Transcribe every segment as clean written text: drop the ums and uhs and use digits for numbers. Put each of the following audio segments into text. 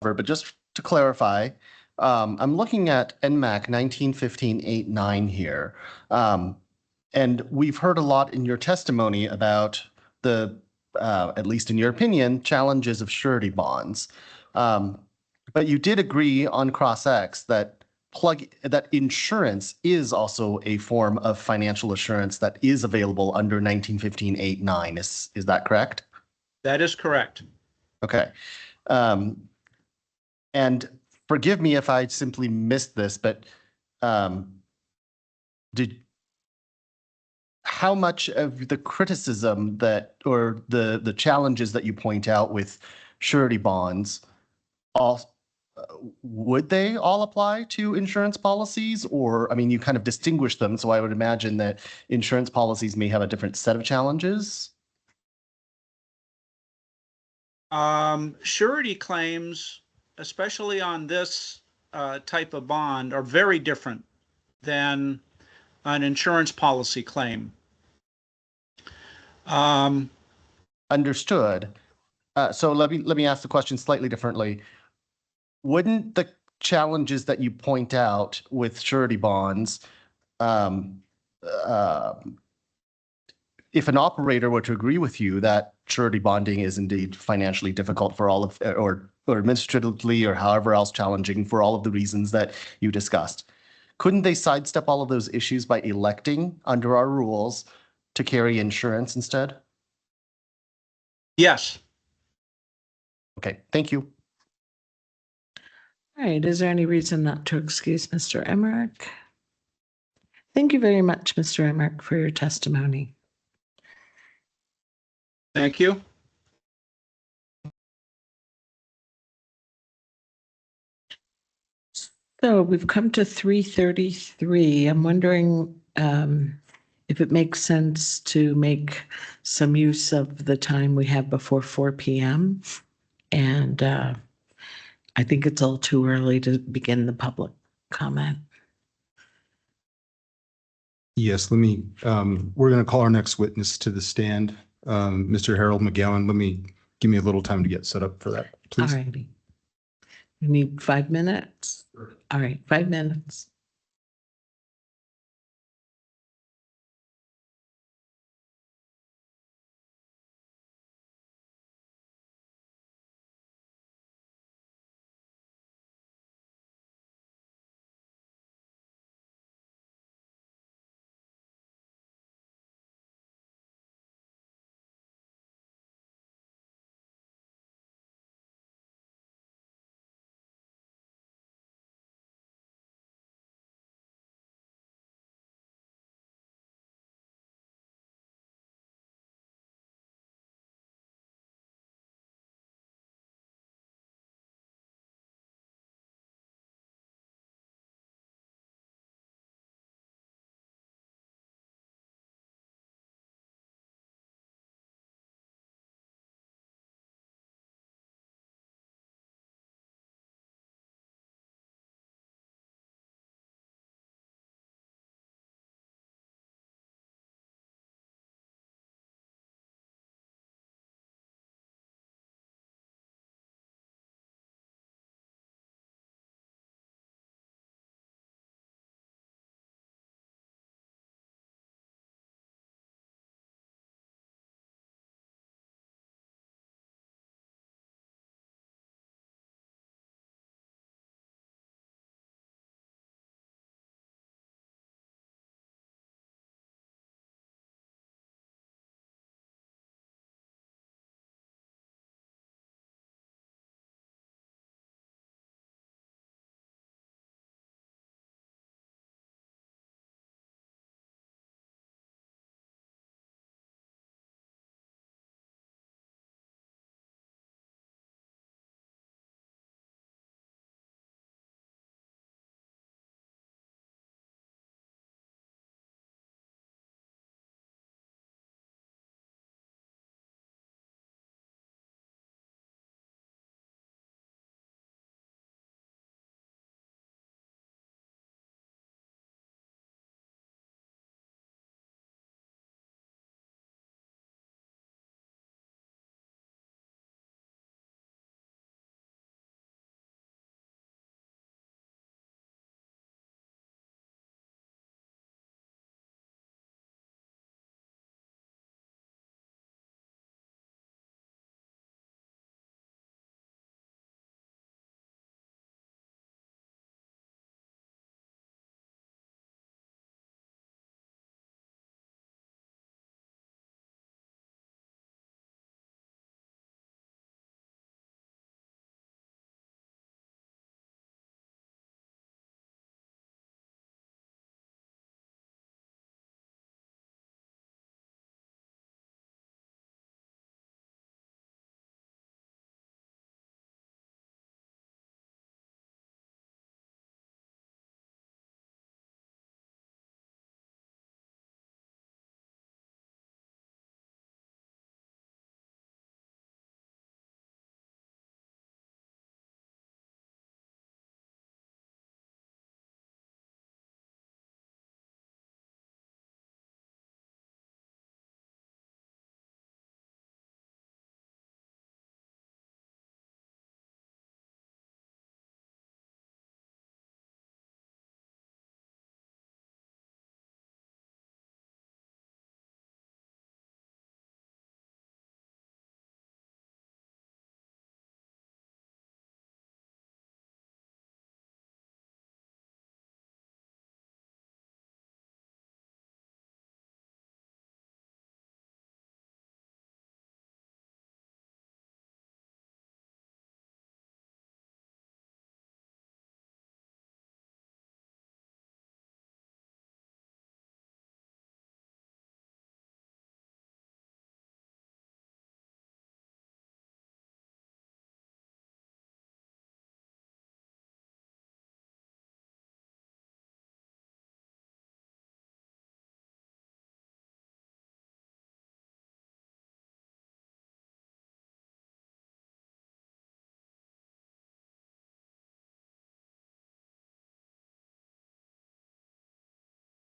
but just to clarify, I'm looking at NMAC 1915-89 here. And we've heard a lot in your testimony about the, at least in your opinion, challenges of surety bonds. But you did agree on cross-X that insurance is also a form of financial assurance that is available under 1915-89. Is that correct? That is correct. Okay. And forgive me if I simply missed this, but how much of the criticism that, or the challenges that you point out with surety bonds, would they all apply to insurance policies? Or, I mean, you kind of distinguish them, so I would imagine that insurance policies may have a different set of challenges. Surety claims, especially on this type of bond, are very different than an insurance policy claim. Understood. So let me ask the question slightly differently. Wouldn't the challenges that you point out with surety bonds, if an operator were to agree with you that surety bonding is indeed financially difficult for all of, or administratively or however else challenging for all of the reasons that you discussed, couldn't they sidestep all of those issues by electing under our rules to carry insurance instead? Yes. Okay, thank you. All right, is there any reason not to excuse Mr. Emmerich? Thank you very much, Mr. Emmerich, for your testimony. Thank you. So we've come to 3:33. I'm wondering if it makes sense to make some use of the time we have before 4 p.m. And I think it's all too early to begin the public comment. Yes, let me, we're going to call our next witness to the stand, Mr. Harold McGowan. Give me a little time to get set up for that, please. All righty. We need 5 minutes. Sure. All right, 5 minutes.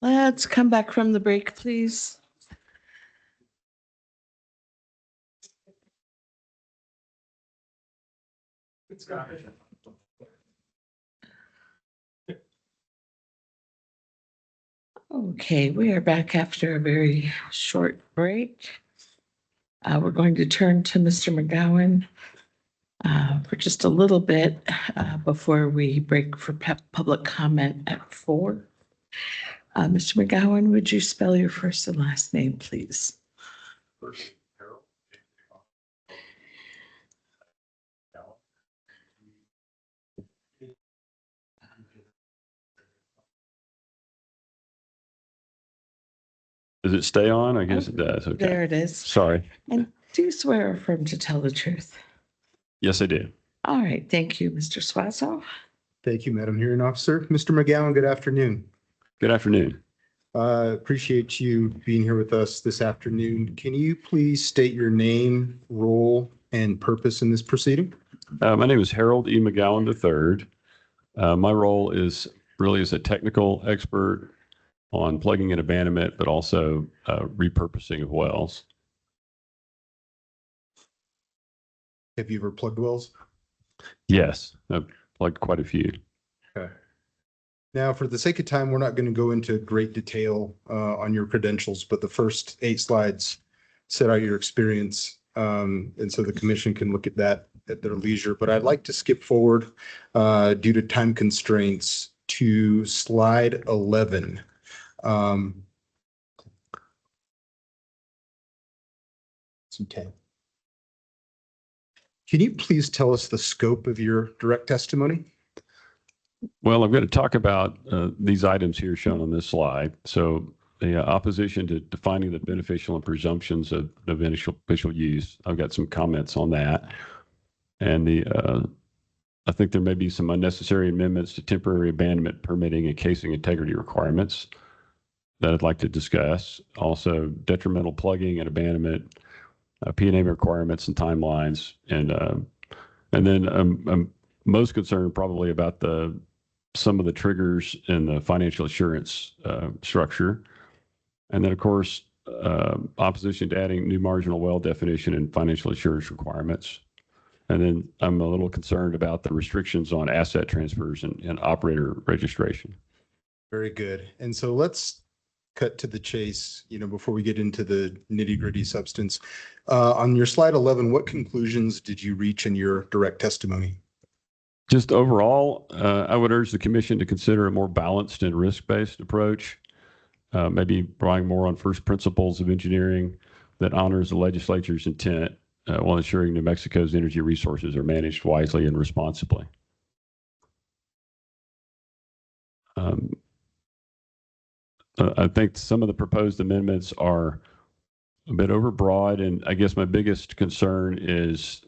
Let's come back from the break, please. Okay, we are back after a very short break. We're going to turn to Mr. McGowan for just a little bit before we break for public comment at 4. Mr. McGowan, would you spell your first and last name, please? Does it stay on? I guess it does. Okay. There it is. Sorry. And do you swear or affirm to tell the truth? Yes, I do. All right, thank you, Mr. Swazo. Thank you, Madam Hearing Officer. Mr. McGowan, good afternoon. Good afternoon. Appreciate you being here with us this afternoon. Can you please state your name, role, and purpose in this proceeding? My name is Harold E. McGowan III. My role is really as a technical expert on plugging and abandonment, but also repurposing of wells. Have you ever plugged wells? Yes, I've plugged quite a few. Okay. Now, for the sake of time, we're not going to go into great detail on your credentials, but the first 8 slides set out your experience. And so the commission can look at that at their leisure. But I'd like to skip forward due to time constraints to slide 11. It's okay. Can you please tell us the scope of your direct testimony? Well, I'm going to talk about these items here shown on this slide. So the opposition to defining the beneficial and presumptions of beneficial use. I've got some comments on that. And I think there may be some unnecessary amendments to temporary abandonment permitting and casing integrity requirements that I'd like to discuss. Also, detrimental plugging and abandonment, P&A requirements and timelines. And then I'm most concerned probably about some of the triggers in the financial assurance structure. And then, of course, opposition to adding new marginal well definition and financial assurance requirements. And then I'm a little concerned about the restrictions on asset transfers and operator registration. Very good. And so let's cut to the chase, before we get into the nitty-gritty substance. On your slide 11, what conclusions did you reach in your direct testimony? Just overall, I would urge the commission to consider a more balanced and risk-based approach, maybe relying more on first principles of engineering that honors the legislature's intent while ensuring New Mexico's energy resources are managed wisely and responsibly. I think some of the proposed amendments are a bit overbroad, and I guess my biggest concern is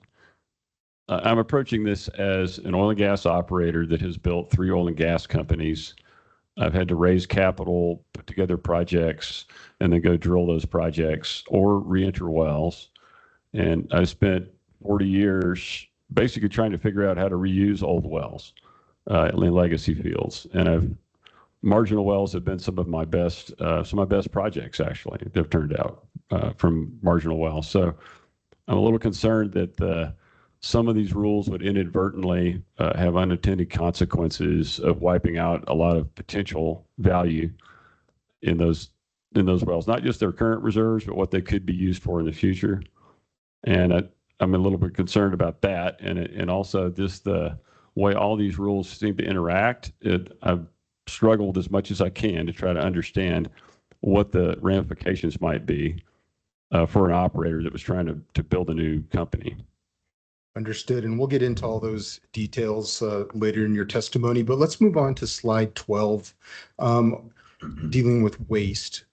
I'm approaching this as an oil and gas operator that has built 3 oil and gas companies. I've had to raise capital, put together projects, and then go drill those projects or re-enter wells. And I spent 40 years basically trying to figure out how to reuse old wells in legacy fields. And marginal wells have been some of my best projects, actually. They've turned out from marginal wells. So I'm a little concerned that some of these rules would inadvertently have unintended consequences of wiping out a lot of potential value in those wells, not just their current reserves, but what they could be used for in the future. And I'm a little bit concerned about that, and also just the way all these rules seem to interact. I've struggled as much as I can to try to understand what the ramifications might be for an operator that was trying to build a new company. Understood. And we'll get into all those details later in your testimony, but let's move on to slide 12, dealing with waste.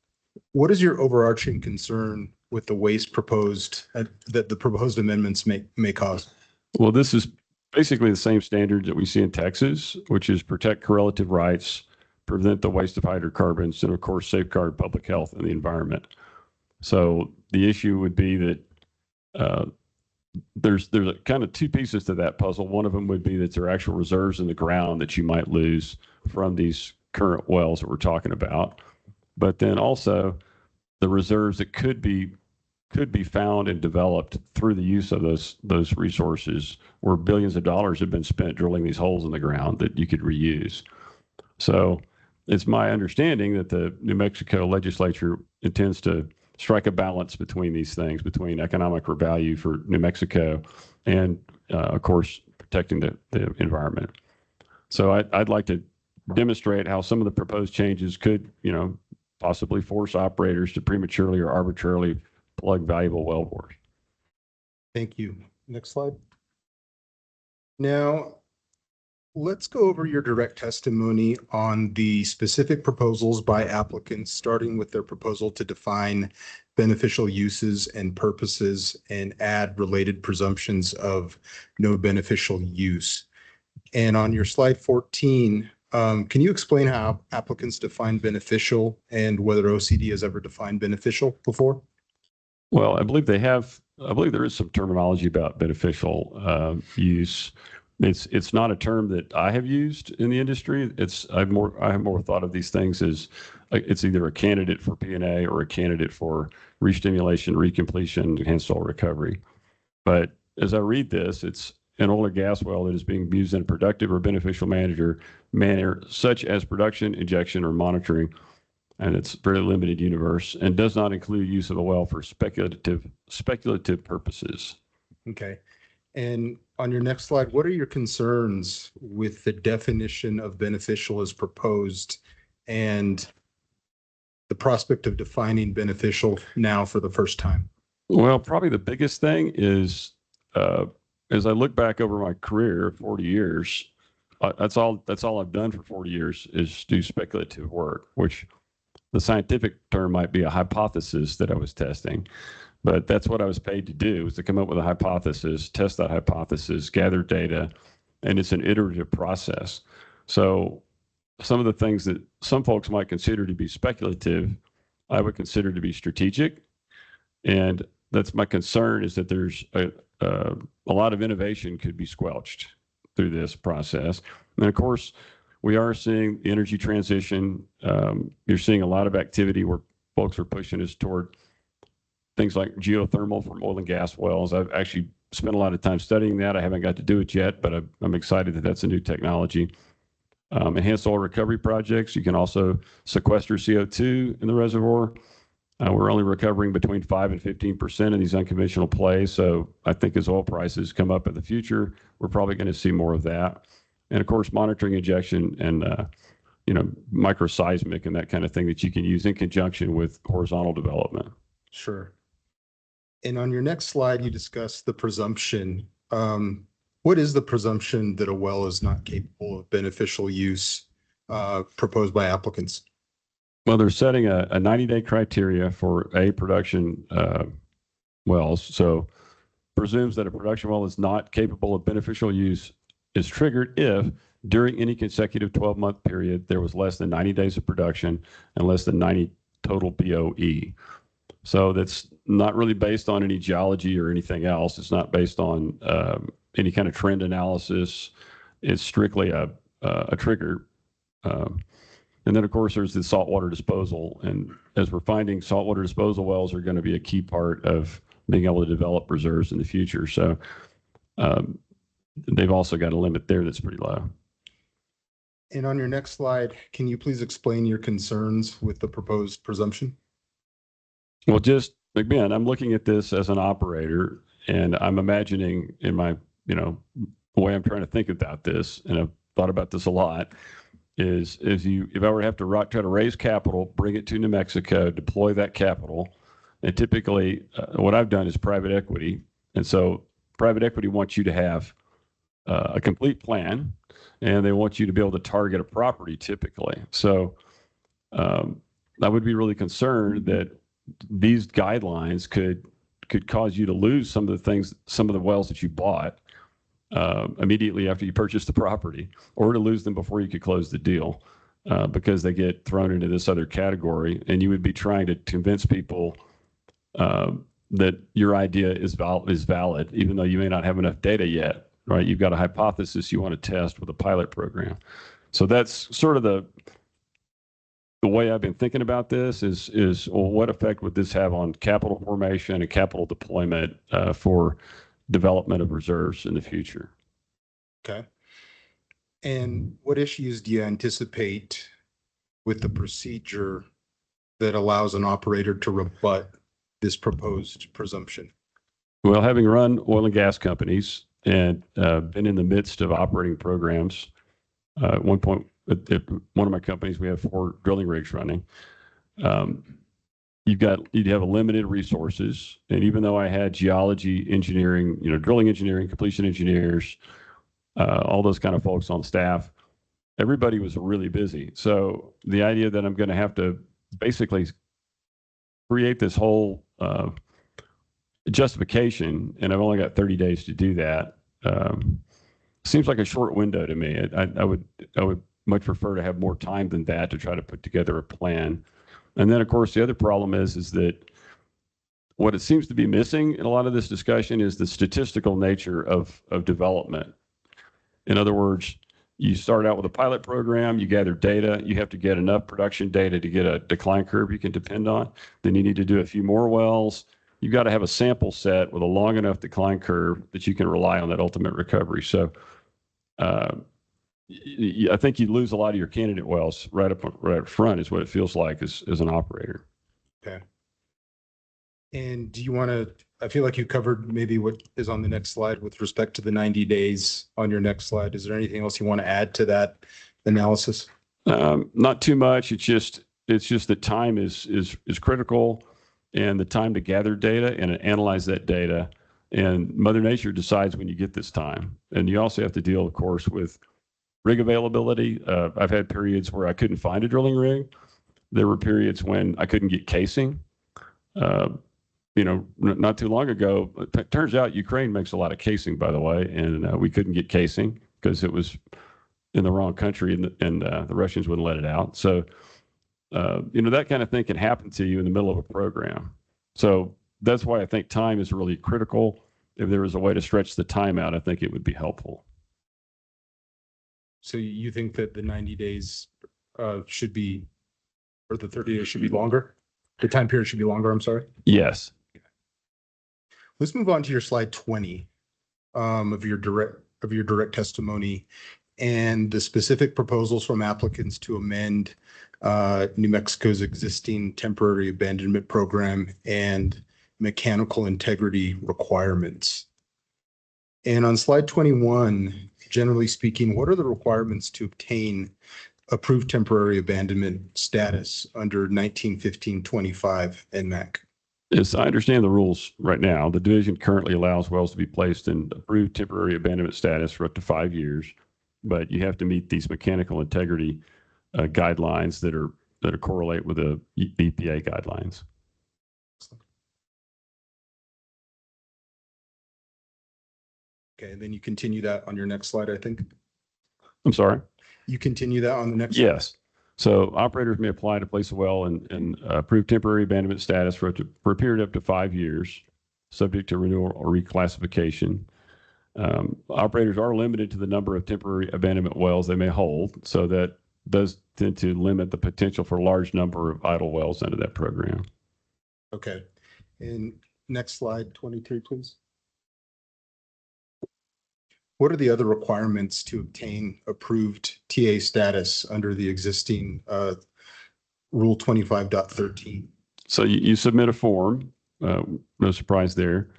What is your overarching concern with the waste proposed that the proposed amendments may cause? Well, this is basically the same standards that we see in Texas, which is protect correlative rights, prevent the waste of hydrocarbons, and of course, safeguard public health and the environment. So the issue would be that there's a kind of 2 pieces to that puzzle. One of them would be that there are actual reserves in the ground that you might lose from these current wells that we're talking about. but then also the reserves that could be found and developed through the use of those resources, where billions of dollars have been spent drilling these holes in the ground that you could reuse. So it's my understanding that the New Mexico legislature intends to strike a balance between these things, between economic value for New Mexico and, of course, protecting the environment. So I'd like to demonstrate how some of the proposed changes could, possibly force operators to prematurely or arbitrarily plug valuable wellbores. Thank you. Next slide. Now, let's go over your direct testimony on the specific proposals by applicants, starting with their proposal to define beneficial uses and purposes and add related presumptions of no beneficial use. And on your slide 14, can you explain how applicants define beneficial and whether OCD has ever defined beneficial before? Well, I believe there is some terminology about beneficial use. It's not a term that I have used in the industry. I have more thought of these things as it's either a candidate for P&A or a candidate for restimulation, recompletion, enhanced oil recovery. But as I read this, it's an oil or gas well that is being used in a productive or beneficial manner, such as production, injection, or monitoring. And it's a very limited universe and does not include use of a well for speculative purposes. Okay. And on your next slide, what are your concerns with the definition of beneficial as proposed and the prospect of defining beneficial now for the first time? Well, probably the biggest thing is, as I look back over my career, 40 years, that's all I've done for 40 years is do speculative work, which the scientific term might be a hypothesis that I was testing, but that's what I was paid to do, was to come up with a hypothesis, test that hypothesis, gather data, and it's an iterative process. So some of the things that some folks might consider to be speculative, I would consider to be strategic. And that's my concern, is that there's a lot of innovation could be squelched through this process. And of course, we are seeing the energy transition. You're seeing a lot of activity where folks are pushing us toward things like geothermal from oil and gas wells. I've actually spent a lot of time studying that. I haven't got to do it yet, but I'm excited that that's a new technology. Enhanced oil recovery projects. You can also sequester CO2 in the reservoir. We're only recovering between 5 and 15% of these unconventional plays. So I think as oil prices come up in the future, we're probably going to see more of that. And of course, monitoring injection and, microseismic and that kind of thing that you can use in conjunction with horizontal development. Sure. And on your next slide, you discuss the presumption. What is the presumption that a well is not capable of beneficial use proposed by applicants? Well, they're setting a 90-day criteria for production wells. So presumes that a production well is not capable of beneficial use is triggered if during any consecutive 12-month period, there was less than 90 days of production and less than 90 total BOE. So that's not really based on any geology or anything else. It's not based on any kind of trend analysis. It's strictly a trigger. And then, of course, there's the saltwater disposal. And as we're finding, saltwater disposal wells are going to be a key part of being able to develop reserves in the future. So they've also got a limit there that's pretty low. And on your next slide, can you please explain your concerns with the proposed presumption? Well, just again, I'm looking at this as an operator, and I'm imagining in my, the way I'm trying to think about this, and I've thought about this a lot, is if I were to have to try to raise capital, bring it to New Mexico, deploy that capital, and typically what I've done is private equity, and so private equity wants you to have a complete plan, and they want you to be able to target a property typically. So I would be really concerned that these guidelines could cause you to lose some of the wells that you bought immediately after you purchase the property, or to lose them before you could close the deal because they get thrown into this other category. And you would be trying to convince people that your idea is valid, even though you may not have enough data yet, right? You've got a hypothesis you want to test with a pilot program. So that's sort of the way I've been thinking about this is well, what effect would this have on capital formation and capital deployment for development of reserves in the future? Okay. And what issues do you anticipate with the procedure that allows an operator to rebut this proposed presumption? Well, having run oil and gas companies and been in the midst of operating programs, at one point at one of my companies, we have 4 drilling rigs running. You'd have a limited resources, and even though I had geology, engineering, drilling engineering, completion engineers, all those kind of folks on staff, everybody was really busy. So the idea that I'm going to have to basically create this whole justification, and I've only got 30 days to do that, seems like a short window to me. I would much prefer to have more time than that to try to put together a plan. And then, of course, the other problem is that what it seems to be missing in a lot of this discussion is the statistical nature of development. In other words, you start out with a pilot program, you gather data, you have to get enough production data to get a decline curve you can depend on. Then you need to do a few more wells. You've got to have a sample set with a long enough decline curve that you can rely on that ultimate recovery. So I think you lose a lot of your candidate wells right up front is what it feels like as an operator. Okay. And do you want to, I feel like you covered maybe what is on the next slide with respect to the 90 days on your next slide. Is there anything else you want to add to that analysis? Not too much. It's just that time is critical, and the time to gather data and analyze that data. And Mother Nature decides when you get this time. And you also have to deal, of course, with rig availability. I've had periods where I couldn't find a drilling rig. There were periods when I couldn't get casing. Not too long ago, it turns out Ukraine makes a lot of casing, by the way, and we couldn't get casing because it was in the wrong country, and the Russians wouldn't let it out. So, that kind of thing can happen to you in the middle of a program. So that's why I think time is really critical. If there was a way to stretch the time out, I think it would be helpful. So you think that the 90 days should be, or the 30 days should be longer? The time period should be longer, I'm sorry? Yes. Let's move on to your slide 20 of your direct testimony and the specific proposals from applicants to amend New Mexico's existing temporary abandonment program and mechanical integrity requirements. And on slide 21, generally speaking, what are the requirements to obtain approved temporary abandonment status under 1915-25 NMAC? As I understand the rules right now, the division currently allows wells to be placed in approved temporary abandonment status for up to 5 years, but you have to meet these mechanical integrity guidelines that correlate with the EPA guidelines. Okay, and then you continue that on your next slide, I think. I'm sorry? You continue that on the next? Yes. So operators may apply to place a well in approved temporary abandonment status for a period up to 5 years, subject to renewal or reclassification. Operators are limited to the number of temporary abandonment wells they may hold, so that does tend to limit the potential for a large number of idle wells under that program. Okay. And next slide, 23, please. What are the other requirements to obtain approved TA status under the existing Rule 25.13? So you submit a form, no surprise there,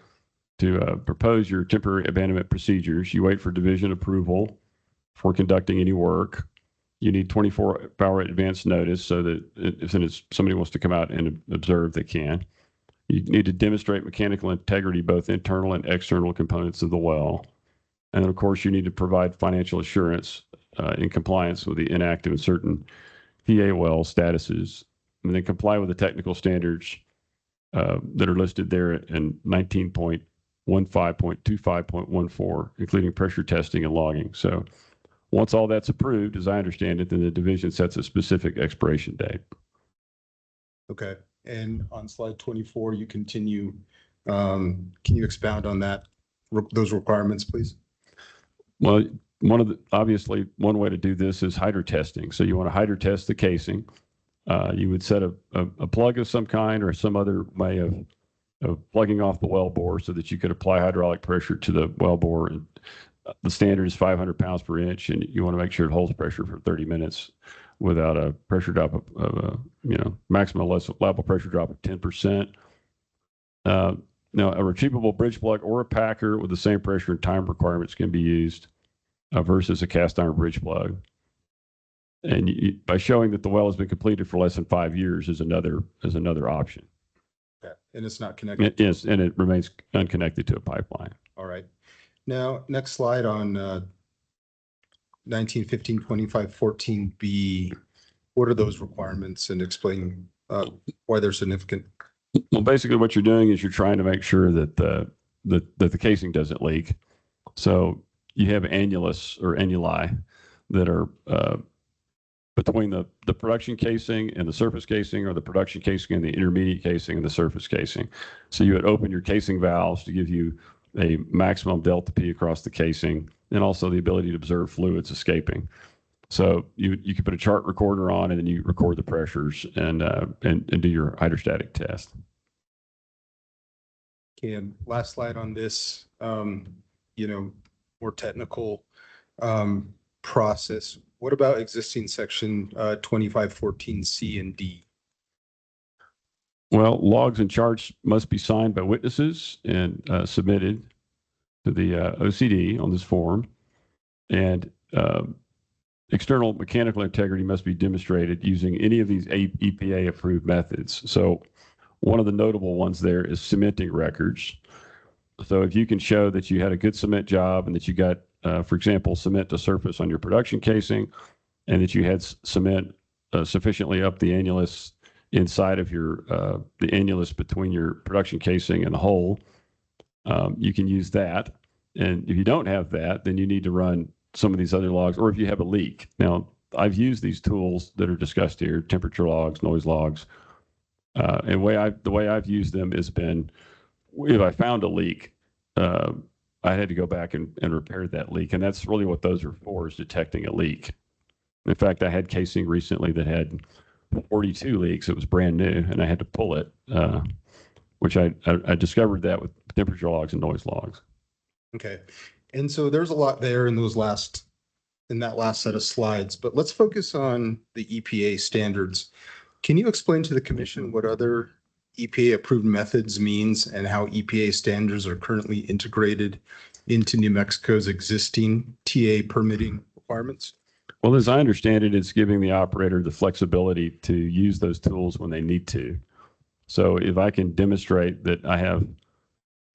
to propose your temporary abandonment procedures. You wait for division approval for conducting any work. You need 24-hour advance notice so that if somebody wants to come out and observe, they can. You need to demonstrate mechanical integrity, both internal and external components of the well. And of course, you need to provide financial assurance in compliance with the inactive and certain PA well statuses, and then comply with the technical standards that are listed there in 19.15.25.14, including pressure testing and logging. So once all that's approved, as I understand it, then the division sets a specific expiration date. Okay. And on slide 24, you continue. Can you expound on that, those requirements, please? Well, obviously one way to do this is hydro testing. So you want to hydro test the casing. You would set a plug of some kind or some other way of plugging off the well bore so that you could apply hydraulic pressure to the well bore. And the standard is 500 pounds per inch, and you want to make sure it holds pressure for 30 minutes without a pressure drop of maximum allowable pressure drop of 10%. Now, a retrievable bridge plug or a packer with the same pressure and time requirements can be used versus a cast iron bridge plug. And by showing that the well has been completed for less than 5 years is another option. Okay. And it's not connected. Yes, and it remains unconnected to a pipeline. All right. Now, next slide on 1915-25-14B. What are those requirements, and explain why they're significant? Well, basically what you're doing is you're trying to make sure that the casing doesn't leak. So you have annulus or annuli that are between the production casing and the surface casing, or the production casing and the intermediate casing and the surface casing. So you would open your casing valves to give you a maximum delta P across the casing, and also the ability to observe fluids escaping. So you can put a chart recorder on, and then you record the pressures and do your hydrostatic test. Okay, and last slide on this, more technical process. What about existing section 2514C and D? Well, logs and charts must be signed by witnesses and submitted to the OCD on this form. And external mechanical integrity must be demonstrated using any of these EPA approved methods. So one of the notable ones there is cementing records. So if you can show that you had a good cement job and that you got, for example, cement to surface on your production casing, and that you had cement sufficiently up the annulus inside of your the annulus between your production casing and the hole, you can use that. And if you don't have that, then you need to run some of these other logs, or if you have a leak. Now, I've used these tools that are discussed here, temperature logs, noise logs, and the way I've used them has been, if I found a leak, I had to go back and repair that leak. And that's really what those are for, is detecting a leak. In fact, I had casing recently that had 42 leaks. It was brand new, and I had to pull it, which I discovered that with temperature logs and noise logs. Okay. And so there's a lot there in that last set of slides, but let's focus on the EPA standards. Can you explain to the commission what other EPA approved methods means, and how EPA standards are currently integrated into New Mexico's existing TA permitting requirements? Well, as I understand it, it's giving the operator the flexibility to use those tools when they need to. So if I can demonstrate that I have,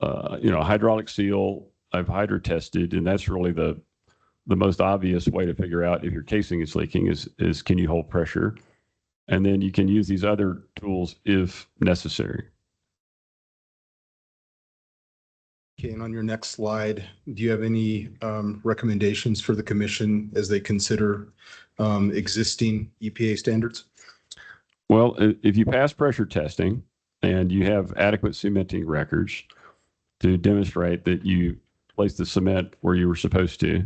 a hydraulic seal, I've hydro tested, and that's really the most obvious way to figure out if your casing is leaking is can you hold pressure? And then you can use these other tools if necessary. Okay, and on your next slide, do you have any recommendations for the commission as they consider existing EPA standards? Well, if you pass pressure testing and you have adequate cementing records to demonstrate that you placed the cement where you were supposed to,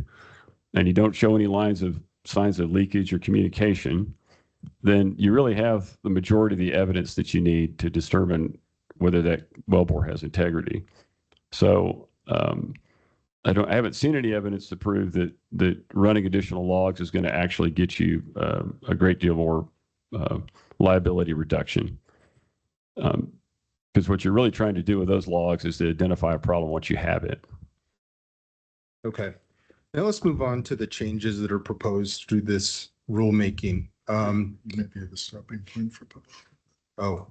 and you don't show any signs of leakage or communication, then you really have the majority of the evidence that you need to determine whether that wellbore has integrity. So I haven't seen any evidence to prove that running additional logs is going to actually get you a great deal more liability reduction. Because what you're really trying to do with those logs is to identify a problem once you have it. Okay. Now let's move on to the changes that are proposed through this rulemaking. Maybe the stopping point for public. Oh,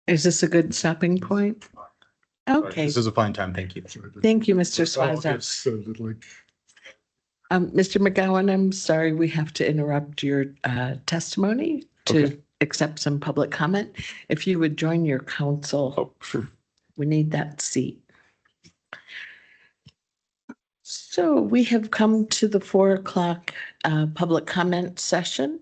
Is this a good stopping point? sorry. Okay, This is a fine time. Thank you. thank you, Mr. Swaza. Mr. McGowan, I'm sorry, we have to interrupt your testimony to Okay. accept some public comment. If you would join your counsel, Oh, sure. we need that seat. So we have come to the 4:00 public comment session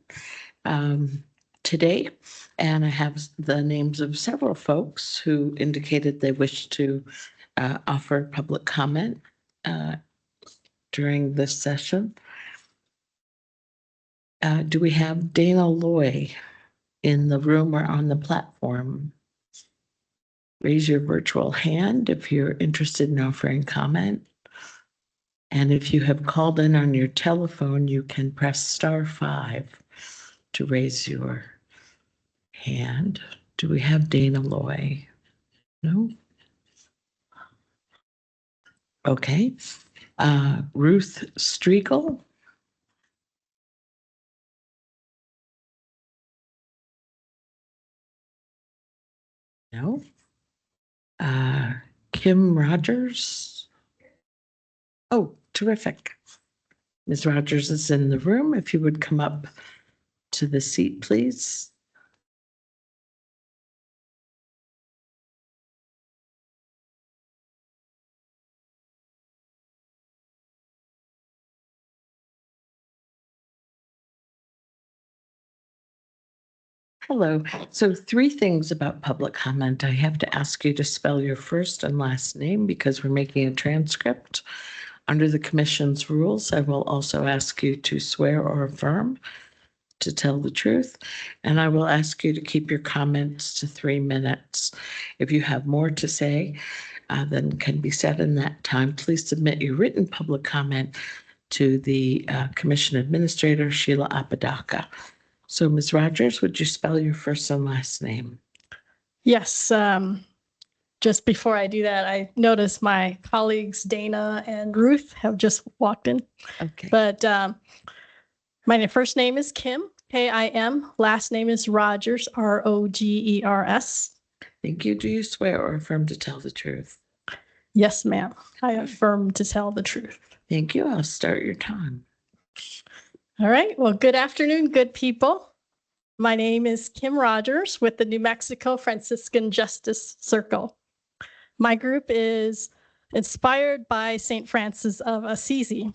today, and I have the names of several folks who indicated they wish to offer public comment during this session. Do we have Dana Loy? in the room or on the platform, raise your virtual hand if you're interested in offering comment. And if you have called in on your telephone, you can press *5 to raise your hand. Do we have Dana Loy? No? Okay. Ruth Striegel? No. Kim Rogers? Oh, terrific. Ms. Rogers is in the room. If you would come up to the seat, please. Hello. So 3 things about public comment. I have to ask you to spell your first and last name because we're making a transcript. Under the commission's rules, I will also ask you to swear or affirm to tell the truth, and I will ask you to keep your comments to 3 minutes. If you have more to say than can be said in that time, please submit your written public comment to the Commission Administrator, Sheila Apodaca. So Ms. Rogers, would you spell your first and last name? Yes. Just before I do that, I noticed my colleagues Dana and Ruth have just walked in. Okay. But my first name is Kim, K-I-M. Last name is Rogers, R-O-G-E-R-S. Thank you. Do you swear or affirm to tell the truth? Yes, ma'am. I affirm to tell the truth. Thank you. I'll start your time. All right. Well, good afternoon, good people. My name is Kim Rogers with the New Mexico Franciscan Justice Circle. My group is inspired by St. Francis of Assisi.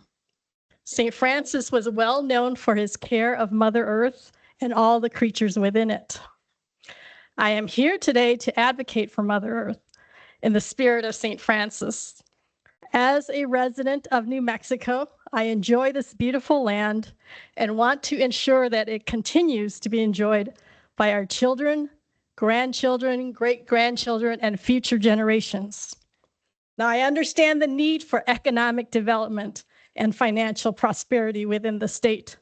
St. Francis was well known for his care of Mother Earth and all the creatures within it. I am here today to advocate for Mother Earth in the spirit of St. Francis. As a resident of New Mexico, I enjoy this beautiful land and want to ensure that it continues to be enjoyed by our children, grandchildren, great-grandchildren, and future generations. Now, I understand the need for economic development and financial prosperity within the state,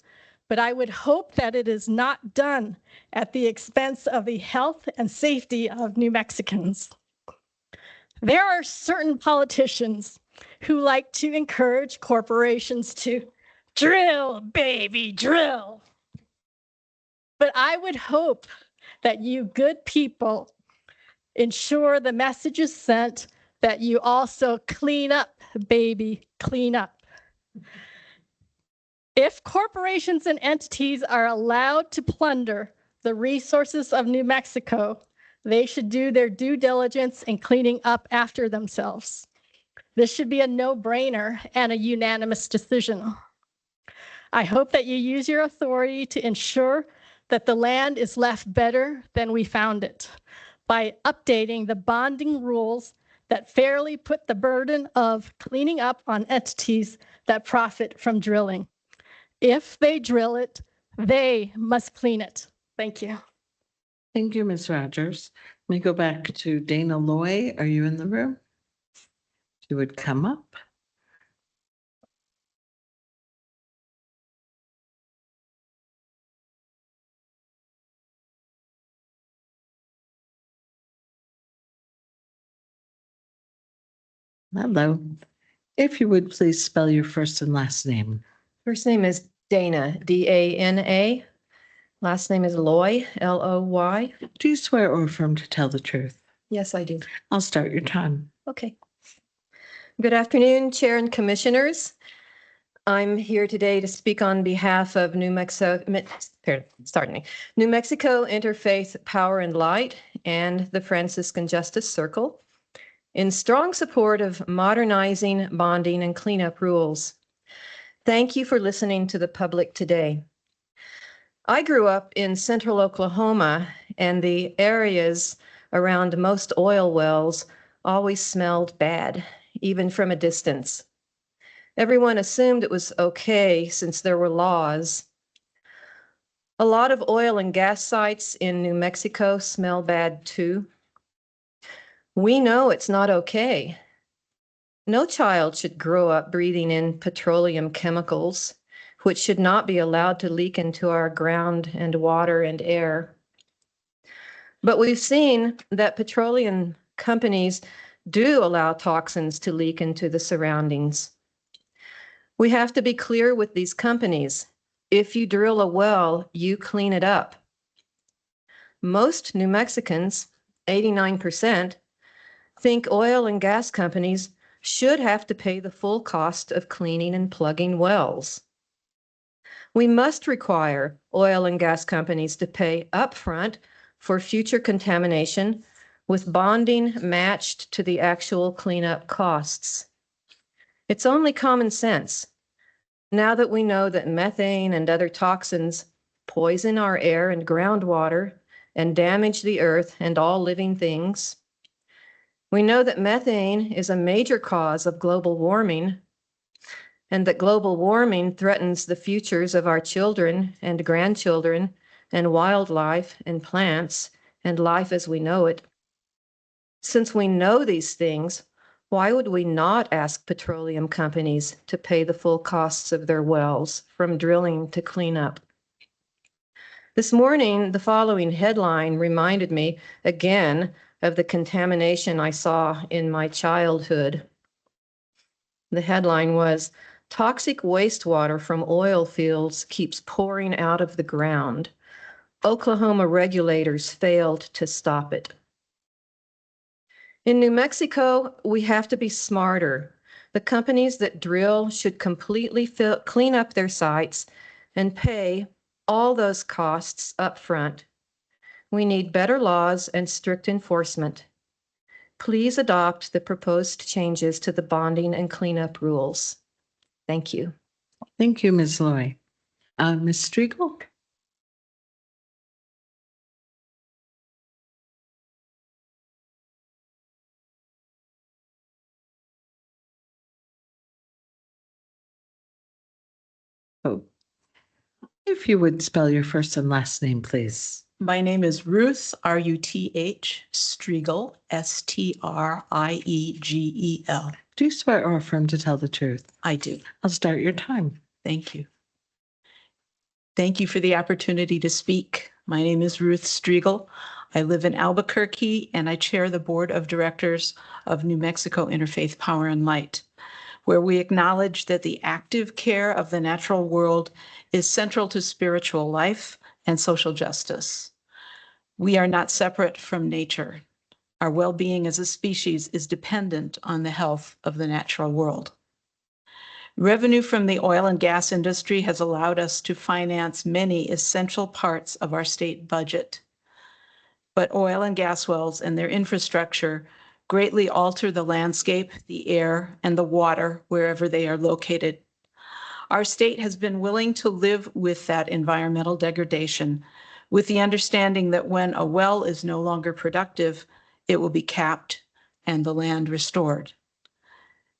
but I would hope that it is not done at the expense of the health and safety of New Mexicans. There are certain politicians who like to encourage corporations to drill, baby, drill. But I would hope that you good people ensure the message is sent that you also clean up, baby, clean up. If corporations and entities are allowed to plunder the resources of New Mexico, they should do their due diligence in cleaning up after themselves. This should be a no-brainer and a unanimous decision. I hope that you use your authority to ensure that the land is left better than we found it by updating the bonding rules that fairly put the burden of cleaning up on entities that profit from drilling. If they drill it, they must clean it. Thank you. Thank you, Ms. Rogers. Let me go back to Dana Loy. Are you in the room? You would come up. Hello. If you would please spell your first and last name. First name is Dana, D-A-N-A. Last name is Loy, L-O-Y. Do you swear or affirm to tell the truth? Yes, I do. I'll start your time. Okay. Good afternoon, Chair and Commissioners. I'm here today to speak on behalf of New Mexico Interfaith Power and Light and the Franciscan Justice Circle in strong support of modernizing bonding and cleanup rules. Thank you for listening to the public today. I grew up in central Oklahoma, and the areas around most oil wells always smelled bad, even from a distance. Everyone assumed it was okay since there were laws. A lot of oil and gas sites in New Mexico smell bad too. We know it's not okay. No child should grow up breathing in petroleum chemicals, which should not be allowed to leak into our ground and water and air. But we've seen that petroleum companies do allow toxins to leak into the surroundings. We have to be clear with these companies. If you drill a well, you clean it up. Most New Mexicans, 89%, think oil and gas companies should have to pay the full cost of cleaning and plugging wells. We must require oil and gas companies to pay upfront for future contamination with bonding matched to the actual cleanup costs. It's only common sense. Now that we know that methane and other toxins poison our air and groundwater and damage the earth and all living things, we know that methane is a major cause of global warming and that global warming threatens the futures of our children and grandchildren and wildlife and plants and life as we know it. Since we know these things, why would we not ask petroleum companies to pay the full costs of their wells from drilling to cleanup? This morning, the following headline reminded me again of the contamination I saw in my childhood. The headline was, "Toxic wastewater from oil fields keeps pouring out of the ground. Oklahoma regulators failed to stop it." In New Mexico, we have to be smarter. The companies that drill should completely clean up their sites and pay all those costs up front. We need better laws and strict enforcement. Please adopt the proposed changes to the bonding and cleanup rules. Thank you. Thank you, Ms. Loy. Ms. Striegel? Oh, if you would spell your first and last name, please. My name is Ruth, R-U-T-H, Striegel, S-T-R-I-E-G-E-L. Do you swear or affirm to tell the truth? I do. I'll start your time. Thank you. Thank you for the opportunity to speak. My name is Ruth Striegel. I live in Albuquerque and I chair the board of directors of New Mexico Interfaith Power and Light, where we acknowledge that the active care of the natural world is central to spiritual life and social justice. We are not separate from nature. Our well-being as a species is dependent on the health of the natural world. Revenue from the oil and gas industry has allowed us to finance many essential parts of our state budget. But oil and gas wells and their infrastructure greatly alter the landscape, the air, and the water wherever they are located. Our state has been willing to live with that environmental degradation, with the understanding that when a well is no longer productive, it will be capped and the land restored.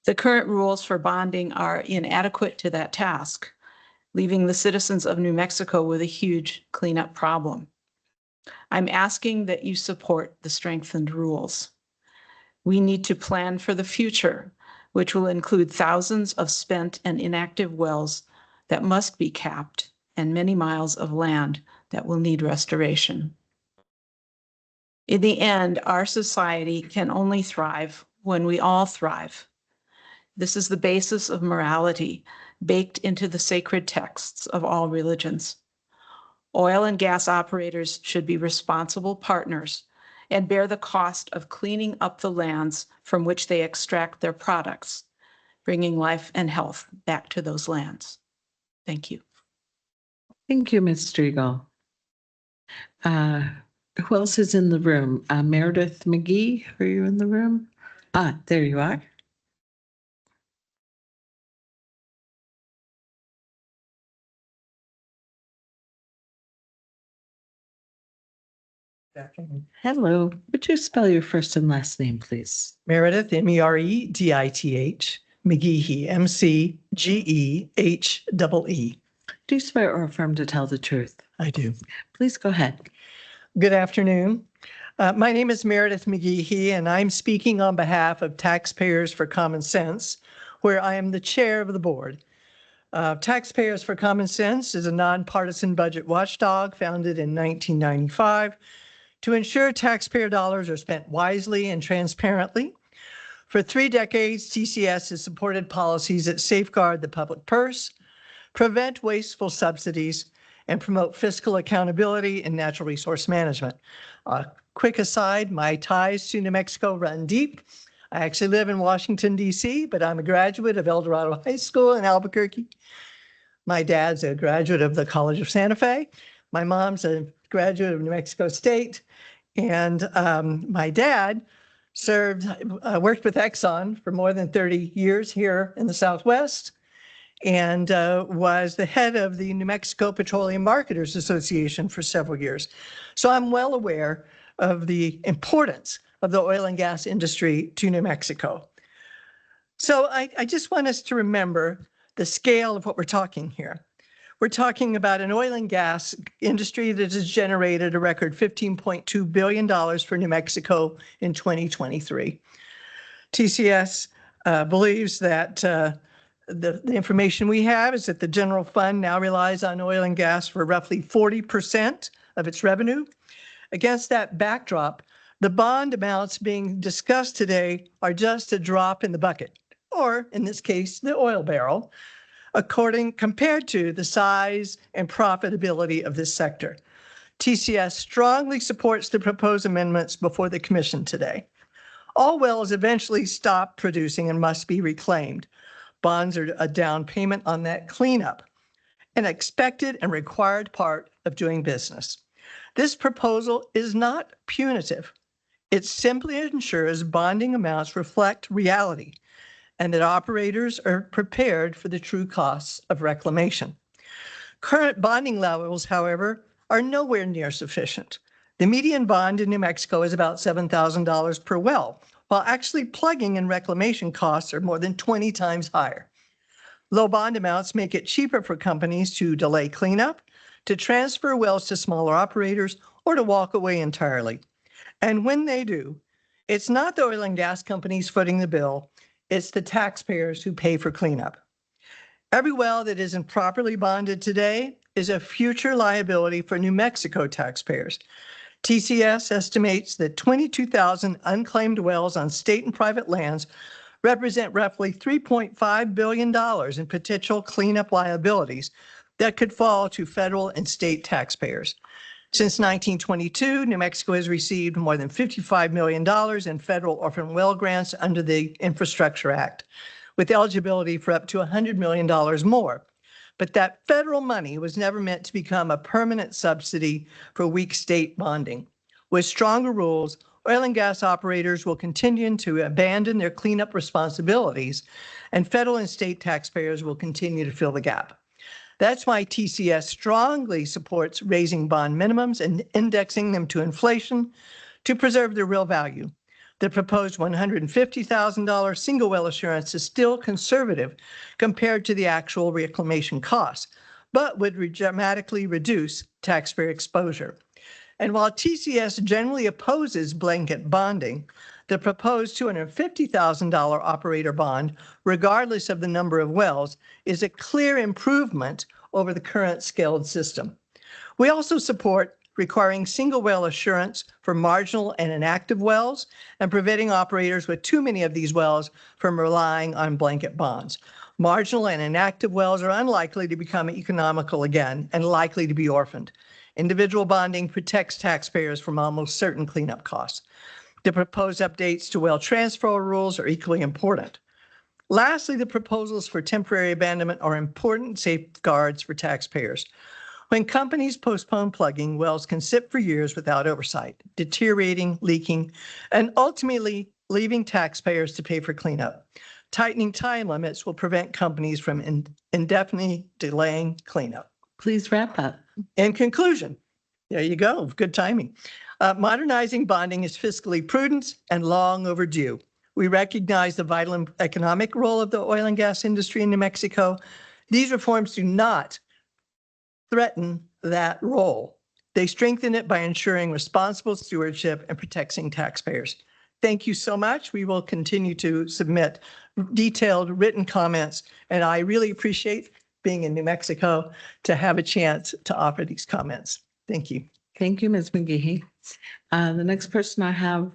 The current rules for bonding are inadequate to that task, leaving the citizens of New Mexico with a huge cleanup problem. I'm asking that you support the strengthened rules. We need to plan for the future, which will include thousands of spent and inactive wells that must be capped and many miles of land that will need restoration. In the end, our society can only thrive when we all thrive. This is the basis of morality baked into the sacred texts of all religions. Oil and gas operators should be responsible partners and bear the cost of cleaning up the lands from which they extract their products, bringing life and health back to those lands. Thank you. Thank you, Ms. Striegel. Who else is in the room? Meredith McGee, are you in the room? There you are. Hello. Would you spell your first and last name, please? Meredith, M-E-R-E-D-I-T-H, McGeehee, M-C-G-E-H-E-E. Do you swear or affirm to tell the truth? I do. Please go ahead. Good afternoon. My name is Meredith McGeehee, and I'm speaking on behalf of Taxpayers for Common Sense, where I am the chair of the board. Taxpayers for Common Sense is a nonpartisan budget watchdog founded in 1995 to ensure taxpayer dollars are spent wisely and transparently. For 3 decades, TCS has supported policies that safeguard the public purse, prevent wasteful subsidies, and promote fiscal accountability and natural resource management. Quick aside, my ties to New Mexico run deep. I actually live in Washington, D.C., but I'm a graduate of El Dorado High School in Albuquerque. My dad's a graduate of the College of Santa Fe. My mom's a graduate of New Mexico State. And my dad worked with Exxon for more than 30 years here in the Southwest, and was the head of the New Mexico Petroleum Marketers Association for several years. So I'm well aware of the importance of the oil and gas industry to New Mexico. So I just want us to remember the scale of what we're talking here. We're talking about an oil and gas industry that has generated a record $15.2 billion for New Mexico in 2023. TCS believes that the information we have is that the general fund now relies on oil and gas for roughly 40% of its revenue. Against that backdrop, the bond amounts being discussed today are just a drop in the bucket, or in this case, the oil barrel, compared to the size and profitability of this sector. TCS strongly supports the proposed amendments before the commission today. All wells eventually stop producing and must be reclaimed. Bonds are a down payment on that cleanup, an expected and required part of doing business. This proposal is not punitive. It simply ensures bonding amounts reflect reality and that operators are prepared for the true costs of reclamation. Current bonding levels, however, are nowhere near sufficient. The median bond in New Mexico is about $7,000 per well, while actually plugging and reclamation costs are more than 20 times higher. Low bond amounts make it cheaper for companies to delay cleanup, to transfer wells to smaller operators, or to walk away entirely. And when they do, it's not the oil and gas companies footing the bill, it's the taxpayers who pay for cleanup. Every well that isn't properly bonded today is a future liability for New Mexico taxpayers. TCS estimates that 22,000 unclaimed wells on state and private lands represent roughly $3.5 billion in potential cleanup liabilities that could fall to federal and state taxpayers. Since 1922, New Mexico has received more than $55 million in federal orphan well grants under the Infrastructure Act, with eligibility for up to $100 million more. But that federal money was never meant to become a permanent subsidy for weak state bonding. With stronger rules, oil and gas operators will continue to abandon their cleanup responsibilities, and federal and state taxpayers will continue to fill the gap. That's why TCS strongly supports raising bond minimums and indexing them to inflation to preserve their real value. The proposed $150,000 single well assurance is still conservative compared to the actual reclamation costs, but would dramatically reduce taxpayer exposure. And while TCS generally opposes blanket bonding, the proposed $250,000 operator bond, regardless of the number of wells, is a clear improvement over the current scaled system. We also support requiring single well assurance for marginal and inactive wells and preventing operators with too many of these wells from relying on blanket bonds. Marginal and inactive wells are unlikely to become economical again and likely to be orphaned. Individual bonding protects taxpayers from almost certain cleanup costs. The proposed updates to well transfer rules are equally important. Lastly, the proposals for temporary abandonment are important safeguards for taxpayers. When companies postpone plugging, wells can sit for years without oversight, deteriorating, leaking, and ultimately leaving taxpayers to pay for cleanup. Tightening time limits will prevent companies from indefinitely delaying cleanup. Please wrap up. In conclusion, there you go, good timing. Modernizing bonding is fiscally prudent and long overdue. We recognize the vital economic role of the oil and gas industry in New Mexico. These reforms do not threaten that role. They strengthen it by ensuring responsible stewardship and protecting taxpayers. Thank you so much. We will continue to submit detailed written comments, and I really appreciate being in New Mexico to have a chance to offer these comments. Thank you. Thank you, Ms. McGehee. The next person I have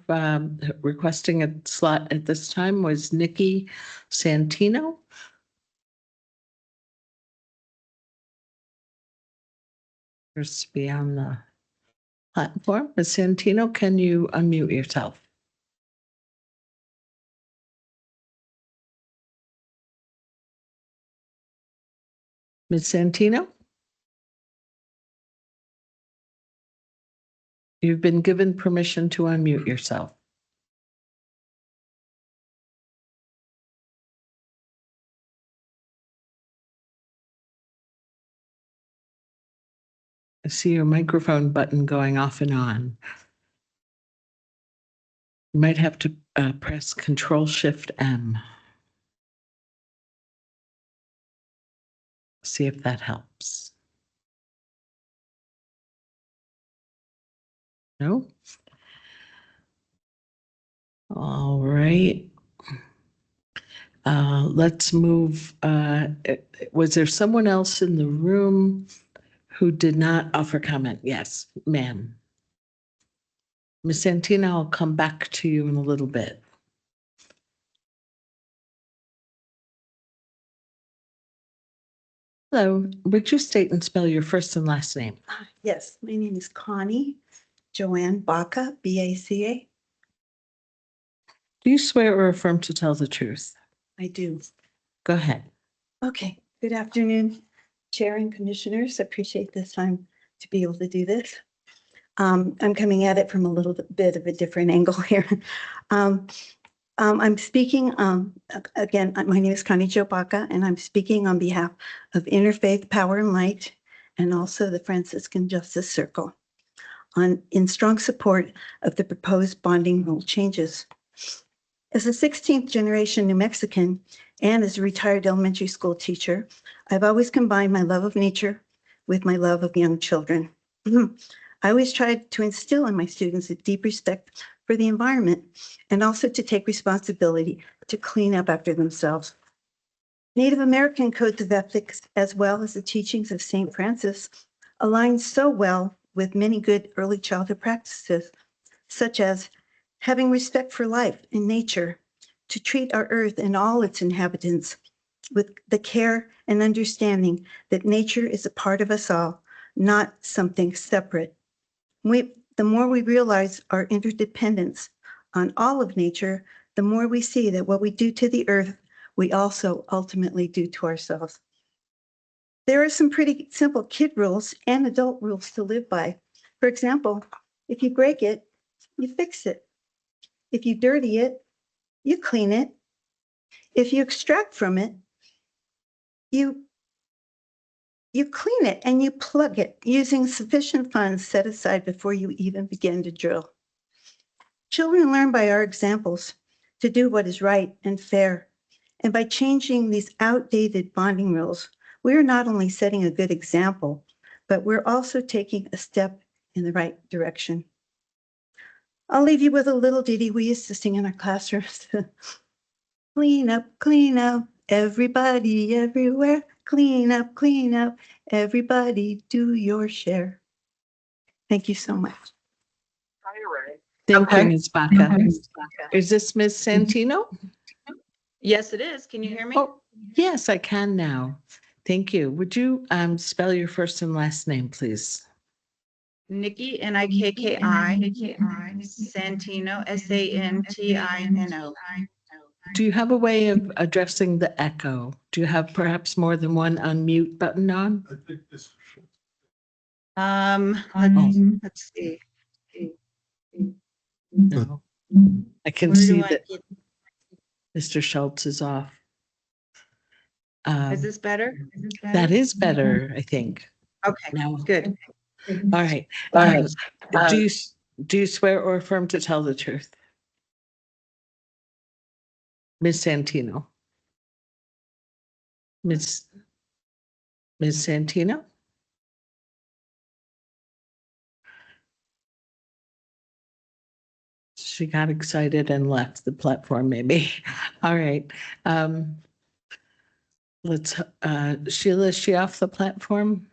requesting a slot at this time was Nikki Santino. First to be on the platform. Ms. Santino, can you unmute yourself? Ms. Santino? You've been given permission to unmute yourself. I see your microphone button going off and on. You might have to press Control-Shift-M. See if that helps. No? All right. Let's move. Was there someone else in the room who did not offer comment? Yes, ma'am. Ms. Santina, I'll come back to you in a little bit. Hello, would you state and spell your first and last name? Yes, my name is Connie Joanne Baca, B-A-C-A. Do you swear or affirm to tell the truth? I do. Go ahead. Okay, good afternoon, Chair and Commissioners. I appreciate this time to be able to do this. I'm coming at it from a little bit of a different angle here. I'm speaking, again, my name is Connie Jo Baca, and I'm speaking on behalf of Interfaith Power and Light and also the Franciscan Justice Circle in strong support of the proposed bonding rule changes. As a 16th generation New Mexican and as a retired elementary school teacher, I've always combined my love of nature with my love of young children. I always tried to instill in my students a deep respect for the environment and also to take responsibility to clean up after themselves. Native American codes of ethics, as well as the teachings of St. Francis, align so well with many good early childhood practices, such as having respect for life and nature, to treat our earth and all its inhabitants with the care and understanding that nature is a part of us all, not something separate. The more we realize our interdependence on all of nature, the more we see that what we do to the earth, we also ultimately do to ourselves. There are some pretty simple kid rules and adult rules to live by. For example, if you break it, you fix it. If you dirty it, you clean it. If you extract from it, you clean it and you plug it using sufficient funds set aside before you even begin to drill. Children learn by our examples to do what is right and fair. And by changing these outdated bonding rules, we are not only setting a good example, but we're also taking a step in the right direction. I'll leave you with a little ditty we used to sing in our classrooms. Clean up, everybody, everywhere. Clean up, everybody, do your share. Thank you so much. Thank you, Ms. Baca. Is this Ms. Santino? Yes, it is. Can you hear me? Oh, yes, I can now. Thank you. Would you spell your first and last name, please? Nikki, N-I-K-K-I, Santino, S-A-N-T-I-N-O. Do you have a way of addressing the echo? Do you have perhaps more than one unmute button on? I think this. Let's see. No. I can Where do see I that get- Mr. Schultz is off. Is this better? That is better, I think. Okay, Now, good. all right. Do you swear or affirm to tell the truth? Ms. Santino? Ms. Santino? She got excited and left the platform, maybe. All right. Let's, Sheila, is she off the platform?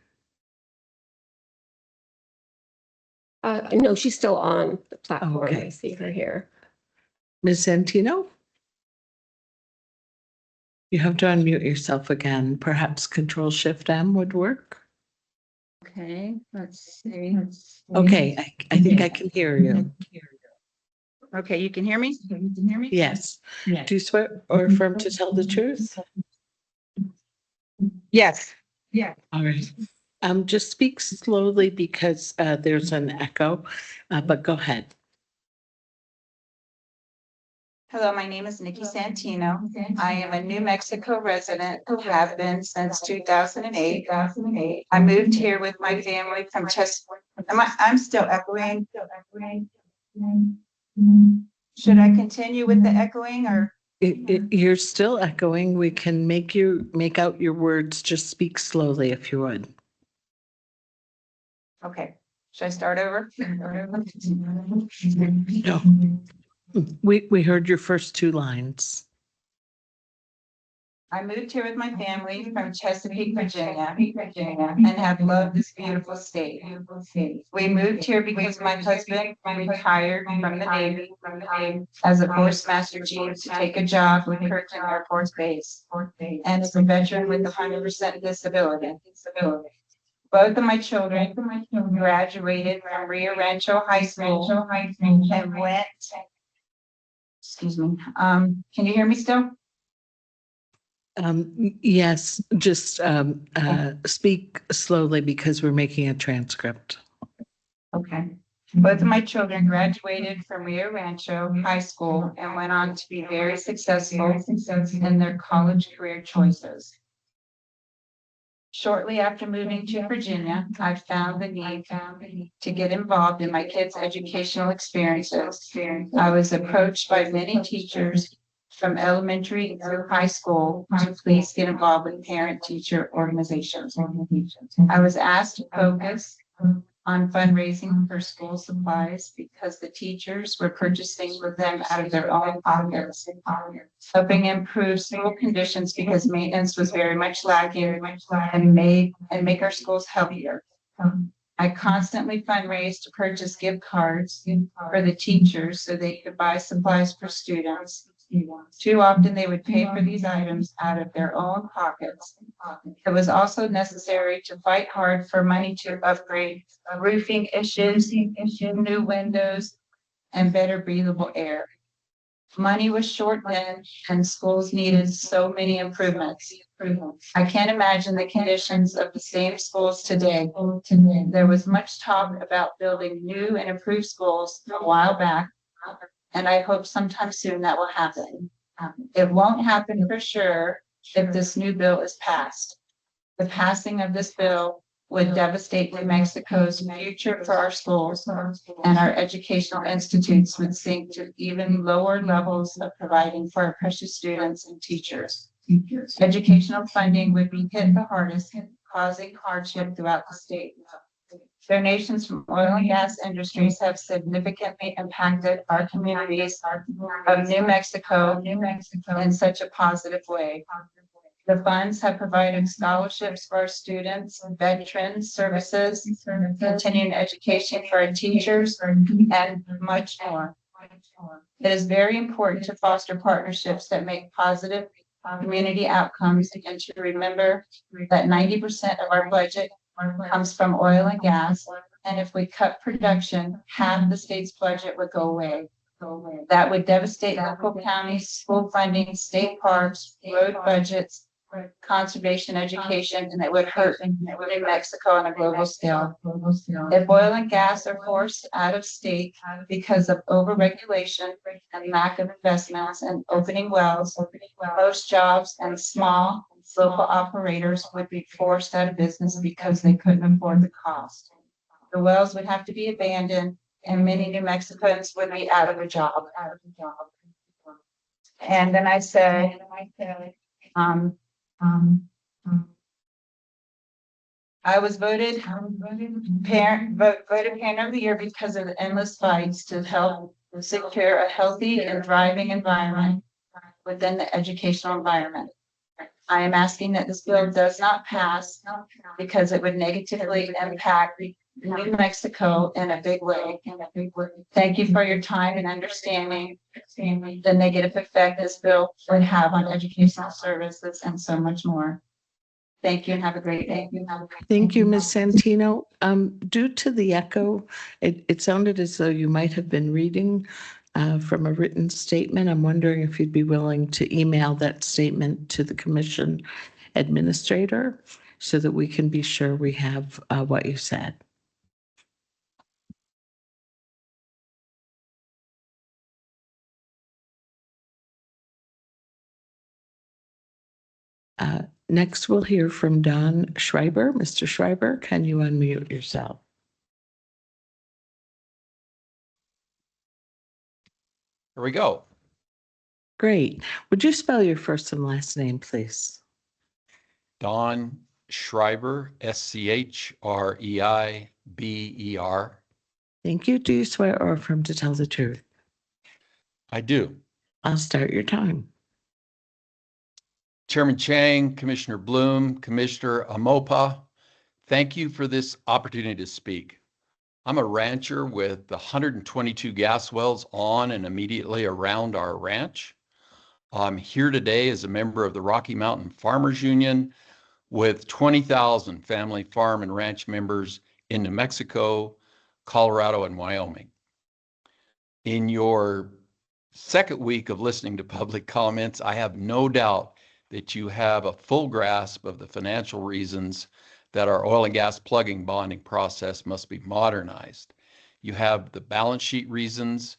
No, she's still on the platform. Okay. I see her here. Ms. Santino? You have to unmute yourself again. Perhaps Control Shift M would work? Okay, let's see. Okay, I think I can hear you. Okay, you can hear me? Yes. Do you swear or affirm to tell the truth? Yes. All right. Just speak slowly because there's an echo, but go ahead. Hello, my name is Nikki Santino. I am a New Mexico resident, have been since 2008. I moved here with my family from I'm still echoing. Should I continue with the echoing or? You're still echoing. We can make out your words. Just speak slowly if you would. Okay, should I start over? No. We heard your first two lines. I moved here with my family from Chesapeake, Virginia, and have loved this beautiful state. We moved here because my husband retired from the Navy as a Force-Master Chief to take a job with Kirtland Air Force Base, and is a veteran with 100% disability. Both of my children graduated from Rio Rancho High School and went, excuse me, can you hear me still? Yes, just speak slowly because we're making a transcript. Okay. Both of my children graduated from Rio Rancho High School and went on to be very successful in their college career choices. Shortly after moving to Virginia, I found the need to get involved in my kids' educational experiences. I was approached by many teachers from elementary through high school to please get involved with parent-teacher organizations. I was asked to focus on fundraising for school supplies because the teachers were purchasing with them out of their own pockets, helping improve school conditions because maintenance was very much lacking and make our schools healthier. I constantly fundraised to purchase gift cards for the teachers so they could buy supplies for students. Too often they would pay for these items out of their own pockets. It was also necessary to fight hard for money to upgrade roofing issues, new windows, and better breathable air. Money was short then, and schools needed so many improvements. I can't imagine the conditions of the same schools today. There was much talk about building new and improved schools a while back, and I hope sometime soon that will happen. It won't happen for sure if this new bill is passed. The passing of this bill would devastate New Mexico's future for our schools, and our educational institutes would sink to even lower levels of providing for our precious students and teachers. Educational funding would be hit the hardest, causing hardship throughout the state. Donations from oil and gas industries have significantly impacted our communities of New Mexico in such a positive way. The funds have provided scholarships for our students, veterans services, continuing education for our teachers, and much more. It is very important to foster partnerships that make positive community outcomes and to remember that 90% of our budget comes from oil and gas. And if we cut production, half the state's budget would go away. That would devastate local counties, school funding, state parks, road budgets, conservation education, and it would hurt New Mexico on a global scale. If oil and gas are forced out of state because of overregulation and lack of investments and opening wells, most jobs and small local operators would be forced out of business because they couldn't afford the cost. The wells would have to be abandoned and many New Mexicans would be out of a job. And then I said, I was voted parent of the year because of the endless fights to help to secure a healthy and thriving environment within the educational environment. I am asking that this bill does not pass because it would negatively impact New Mexico in a big way. Thank you for your time and understanding the negative effect this bill would have on educational services and so much more. Thank you and have a great day. Thank you, Ms. Santino. Due to the echo, it sounded as though you might have been reading from a written statement. I'm wondering if you'd be willing to email that statement to the commission administrator so that we can be sure we have what you said. Next, we'll hear from Don Schreiber. Mr. Schreiber, can you unmute yourself? Here we go. Great. Would you spell your first and last name, please? Don Schreiber, Schreiber. Thank you. Do you swear or affirm to tell the truth? I do. I'll start your time. Chairman Chang, Commissioner Bloom, Commissioner Amopa, thank you for this opportunity to speak. I'm a rancher with 122 gas wells on and immediately around our ranch. I'm here today as a member of the Rocky Mountain Farmers Union with 20,000 family farm and ranch members in New Mexico, Colorado, and Wyoming. In your second week of listening to public comments, I have no doubt that you have a full grasp of the financial reasons that our oil and gas plugging bonding process must be modernized. You have the balance sheet reasons,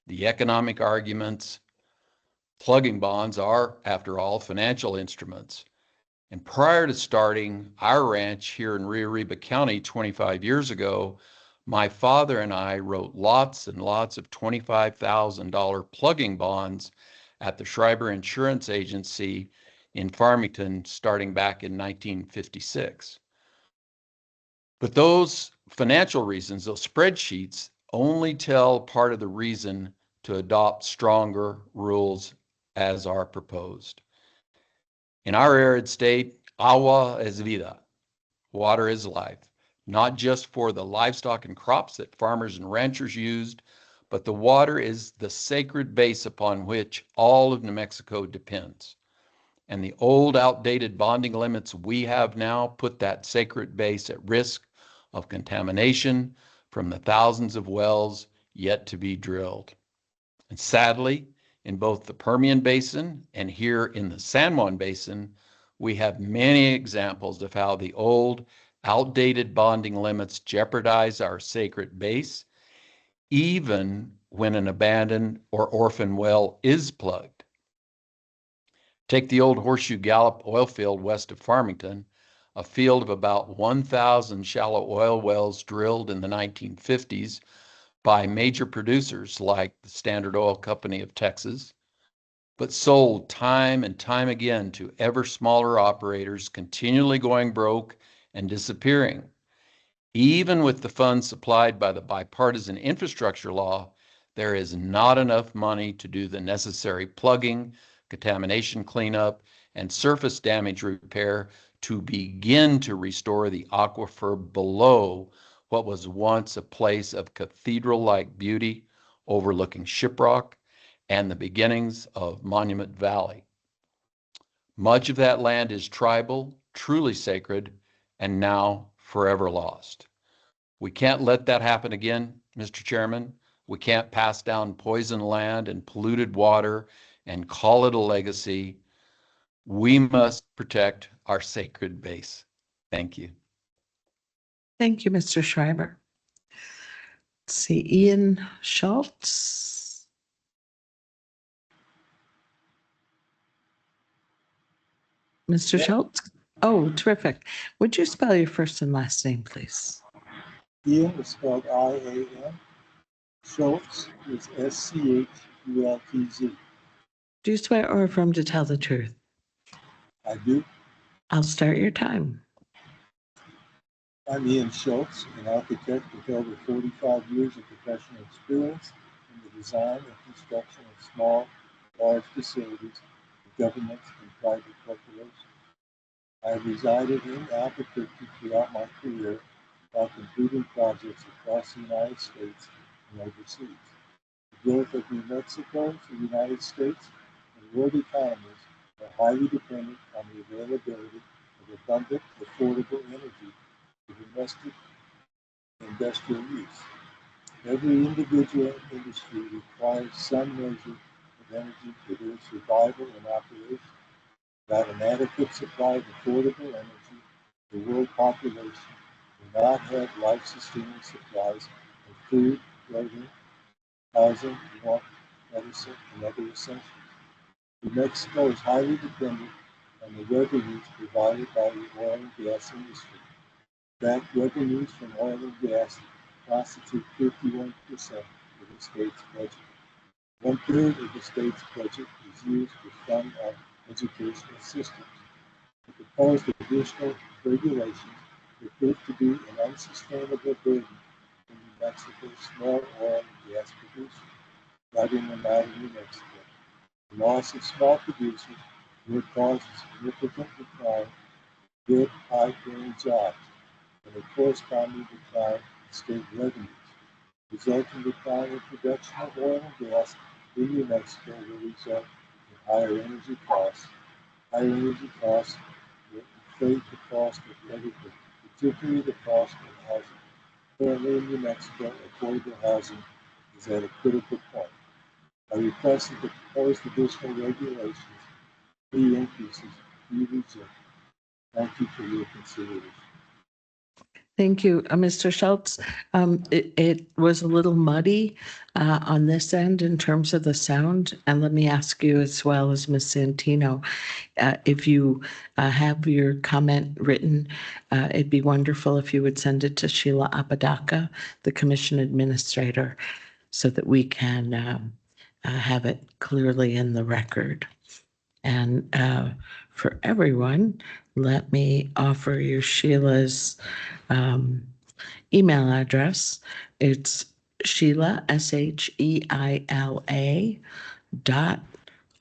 the economic arguments. Plugging bonds are, after all, financial instruments. And prior to starting our ranch here in Rio Arriba County 25 years ago, my father and I wrote lots and lots of $25,000 plugging bonds at the Schreiber Insurance Agency in Farmington starting back in 1956. But those financial reasons, those spreadsheets, only tell part of the reason to adopt stronger rules as are proposed. In our arid state, agua es vida, water is life, not just for the livestock and crops that farmers and ranchers used, but the water is the sacred base upon which all of New Mexico depends. And the old outdated bonding limits we have now put that sacred base at risk of contamination from the thousands of wells yet to be drilled. And sadly, in both the Permian Basin and here in the San Juan Basin, we have many examples of how the old outdated bonding limits jeopardize our sacred base, even when an abandoned or orphan well is plugged. Take the old Horseshoe Gallop oil field west of Farmington, a field of about 1,000 shallow oil wells drilled in the 1950s by major producers like the Standard Oil Company of Texas, but sold time and time again to ever smaller operators, continually going broke and disappearing. Even with the funds supplied by the bipartisan infrastructure law, there is not enough money to do the necessary plugging, contamination cleanup, and surface damage repair to begin to restore the aquifer below what was once a place of cathedral-like beauty overlooking Shiprock and the beginnings of Monument Valley. Much of that land is tribal, truly sacred, and now forever lost. We can't let that happen again, Mr. Chairman. We can't pass down poison land and polluted water and call it a legacy. We must protect our sacred base. Thank you. Thank you, Mr. Schreiber. Let's see, Ian Schultz. Mr. Schultz? Oh, terrific. Would you spell your first and last name, please? Ian is spelled I-A-N. Schultz is S-C-H-U-L-T-Z. Do you swear or affirm to tell the truth? I do. I'll start your time. I'm Ian Schultz, an architect with over 45 years of professional experience in the design and construction of small, large facilities for governments and private corporations. I have resided in Albuquerque throughout my career while completing projects across the United States and overseas. The growth of New Mexico, the United States, and world economies are highly dependent on the availability of abundant, affordable energy for domestic and industrial use. Every individual industry requires some measure of energy for their survival and operation. Without an adequate supply of affordable energy, the world population will not have life-sustaining supplies of food, clothing, housing, warmth, medicine, and other essentials. New Mexico is highly dependent on the revenues provided by the oil and gas industry. In fact, revenues from oil and gas constitute 51% of the state's budget. 1/3 of the state's budget is used to fund our educational systems. The proposed additional regulations will prove to be an unsustainable burden for New Mexico's small oil and gas producers, driving them out of New Mexico. The loss of small producers will cause a significant decline in good, high-paying jobs and a corresponding decline in state revenues. The resulting decline in production of oil and gas in New Mexico will result in higher energy costs. Higher energy costs will inflate the cost of everything, particularly the cost of housing. Currently in New Mexico, affordable housing is at a critical point. I request that the proposed additional regulations, fee increases, be rejected. Thank you for your consideration. Thank you, Mr. Schultz. It was a little muddy on this end in terms of the sound. And let me ask you as well as Ms. Santino, if you have your comment written, it'd be wonderful if you would send it to Sheila Apodaca, the Commission Administrator, so that we can have it clearly in the record. And for everyone, let me offer you Sheila's email address. It's Sheila, SHEILA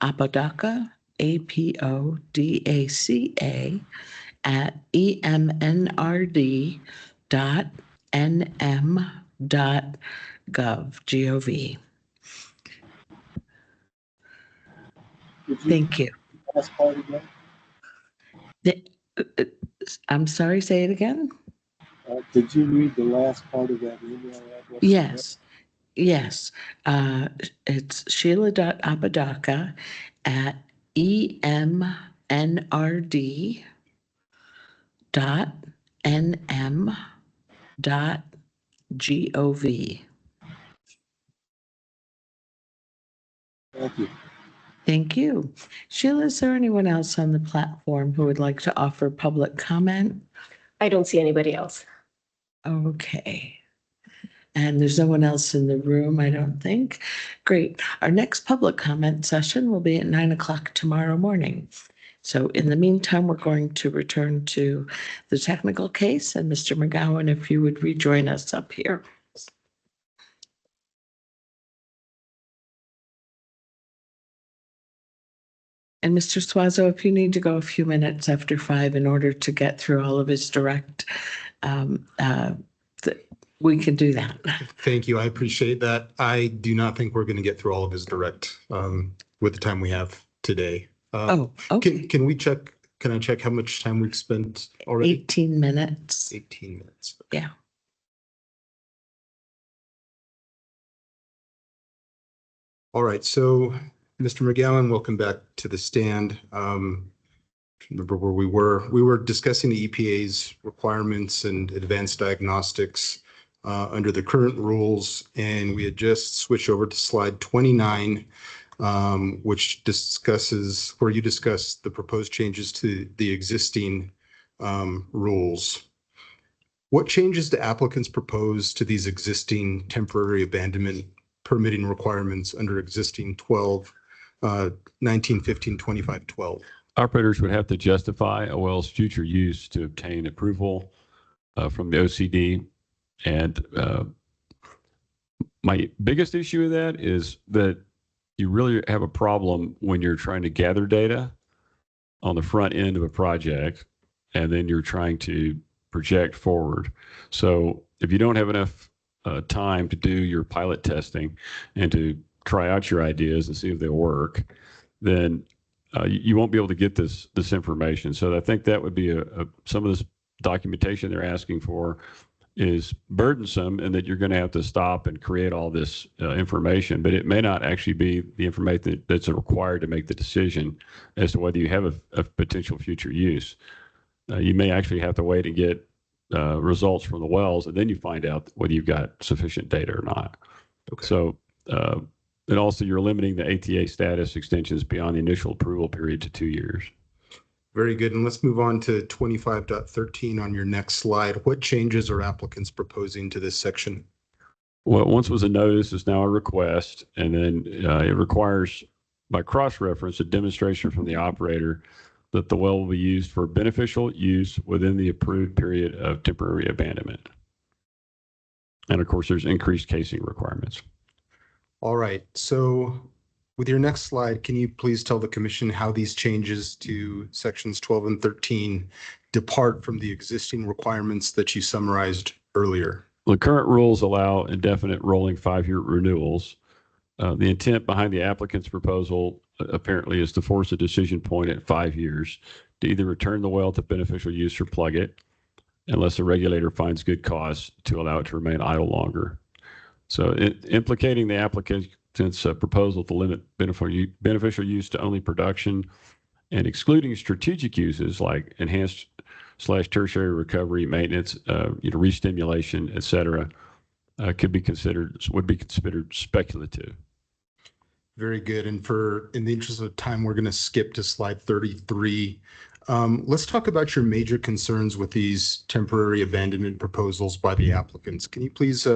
Apodaca, APODACA @emnrd.nm.gov. Thank you. Last part again? I'm sorry, say it again? Did you read the last part of that email address? Yes, yes. It's Sheila.Apodaca @emnrd.nm.gov. Thank you. Thank you. Sheila, is there anyone else on the platform who would like to offer public comment? I don't see anybody else. Okay. And there's no one else in the room, I don't think. Great. Our next public comment session will be at 9 o'clock tomorrow morning. So in the meantime, we're going to return to the technical case, and Mr. McGowan, if you would rejoin us up here. And Mr. Suazo, if you need to go a few minutes after 5 in order to get through all of his direct, we can do that. Thank you. I appreciate that. I do not think we're going to get through all of his direct with the time we have today. Okay. Can we check? Can I check how much time we've spent already? 18 minutes. 18 minutes. Yeah. All right. So, Mr. McGowan, welcome back to the stand. Remember where we were. We were discussing the EPA's requirements and advanced diagnostics under the current rules, and we had just switched over to slide 29, which discusses where you discuss the proposed changes to the existing rules. What changes do applicants propose to these existing temporary abandonment permitting requirements under existing 1915-25-12? Operators would have to justify a well's future use to obtain approval from the OCD. And My biggest issue with that is that you really have a problem when you're trying to gather data on the front end of a project, and then you're trying to project forward. So if you don't have enough time to do your pilot testing and to try out your ideas and see if they work, then you won't be able to get this information. So I think that would be some of this documentation they're asking for is burdensome, and that you're going to have to stop and create all this information, but it may not actually be the information that's required to make the decision as to whether you have a potential future use. You may actually have to wait and get results from the wells, and then you find out whether you've got sufficient data or not. Okay. So, and also you're limiting the ATA status extensions beyond the initial approval period to 2 years. Very good. And let's move on to 25.13 on your next slide. What changes are applicants proposing to this section? Well, once was a notice, is now a request, and then it requires, by cross-reference, a demonstration from the operator that the well will be used for beneficial use within the approved period of temporary abandonment. And of course, there's increased casing requirements. All right. So with your next slide, can you please tell the commission how these changes to sections 12 and 13 depart from the existing requirements that you summarized earlier? The current rules allow indefinite rolling 5-year renewals. The intent behind the applicant's proposal apparently is to force a decision point at 5 years to either return the well to beneficial use or plug it, unless the regulator finds good cause to allow it to remain idle longer. So implicating the applicant's proposal to limit beneficial use to only production and excluding strategic uses like enhanced / tertiary recovery, maintenance, re-stimulation, et cetera, would be considered speculative. Very good. And in the interest of time, we're going to skip to slide 33. Let's talk about your major concerns with these temporary abandonment proposals by the applicants. Can you please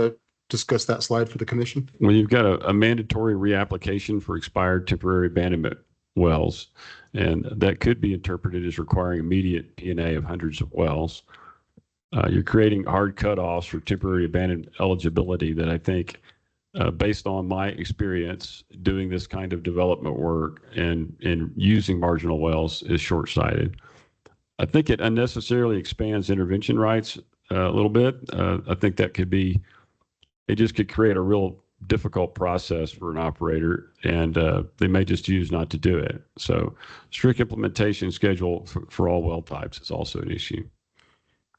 discuss that slide for the commission? Well, you've got a mandatory reapplication for expired temporary abandonment wells, and that could be interpreted as requiring immediate P&A of hundreds of wells. You're creating hard cutoffs for temporary abandonment eligibility that I think, based on my experience doing this kind of development work and using marginal wells, is short-sighted. I think it unnecessarily expands intervention rights a little bit. I think that it just could create a real difficult process for an operator, and they may just choose not to do it. So strict implementation schedule for all well types is also an issue.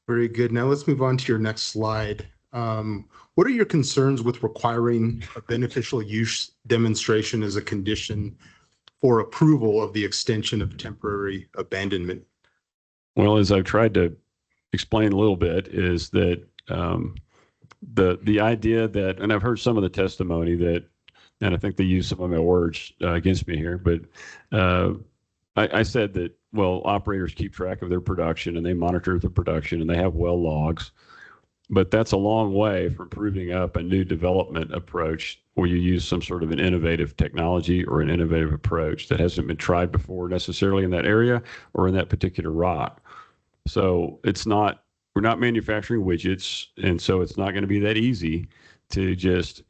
Very good. Now let's move on to your next slide. What are your concerns with requiring a beneficial use demonstration as a condition for approval of the extension of temporary abandonment? Well, as I've tried to explain a little bit, is that the idea that, and I've heard some of the testimony that, and I think they use some of my words against me here, but I said that, well, operators keep track of their production and they monitor the production and they have well logs, but that's a long way from proving up a new development approach where you use some sort of an innovative technology or an innovative approach that hasn't been tried before necessarily in that area or in that particular rock. So we're not manufacturing widgets, and so it's not going to be that easy to just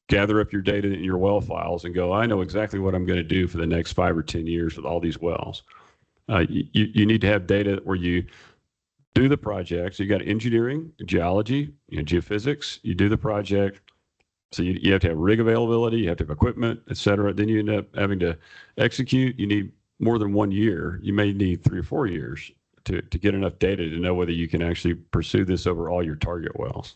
gather up your data in your well files and go, I know exactly what I'm going to do for the next 5 or 10 years with all these wells. You need to have data where you do the project. So you got engineering, geology, geophysics. You do the project. So you have to have rig availability, you have to have equipment, et cetera. Then you end up having to execute. You need more than 1 year. You may need 3 or 4 years to get enough data to know whether you can actually pursue this over all your target wells.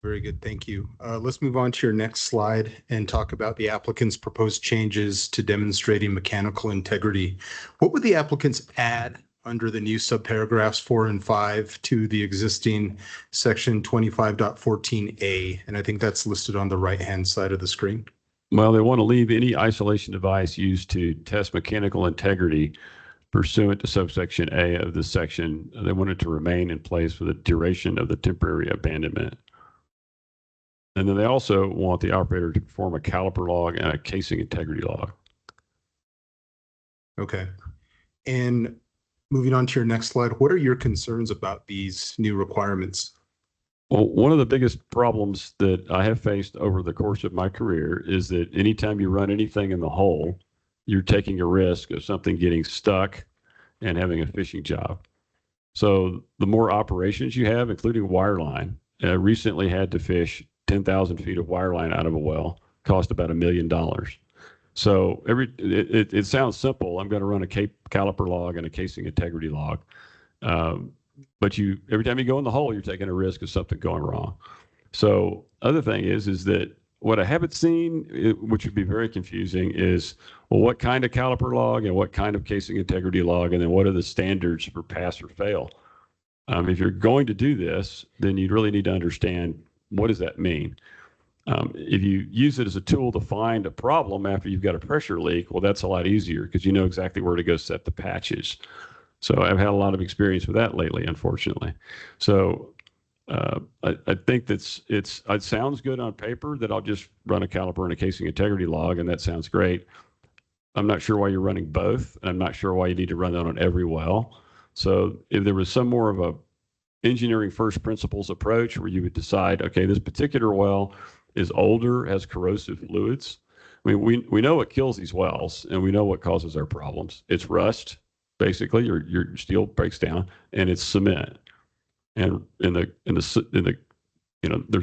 Very good. Thank you. Let's move on to your next slide and talk about the applicant's proposed changes to demonstrating mechanical integrity. What would the applicants add under the new subparagraphs 4 and 5 to the existing section 25.14a? And I think that's listed on the right-hand side of the screen. Well, they want to leave any isolation device used to test mechanical integrity pursuant to subsection A of this section. They want it to remain in place for the duration of the temporary abandonment. And then they also want the operator to perform a caliper log and a casing integrity log. Okay. And moving on to your next slide, what are your concerns about these new requirements? Well, one of the biggest problems that I have faced over the course of my career is that anytime you run anything in the hole, you're taking a risk of something getting stuck and having a fishing job. So the more operations you have, including wireline, recently had to fish 10,000 feet of wireline out of a well, cost about $1 million. So it sounds simple. I'm going to run a caliper log and a casing integrity log. But every time you go in the hole, you're taking a risk of something going wrong. So other thing is that what I haven't seen, which would be very confusing, is, well, what kind of caliper log and what kind of casing integrity log, and then what are the standards for pass or fail? If you're going to do this, then you really need to understand, what does that mean? If you use it as a tool to find a problem after you've got a pressure leak, well, that's a lot easier because you know exactly where to go set the patches. So I've had a lot of experience with that lately, unfortunately. So I think it sounds good on paper that I'll just run a caliper and a casing integrity log, and that sounds great. I'm not sure why you're running both, and I'm not sure why you need to run that on every well. So if there was some more of a engineering first principles approach where you would decide, okay, this particular well is older, has corrosive fluids. I mean, we know what kills these wells, and we know what causes our problems. It's rust, basically. Your steel breaks down, and it's cement. And there's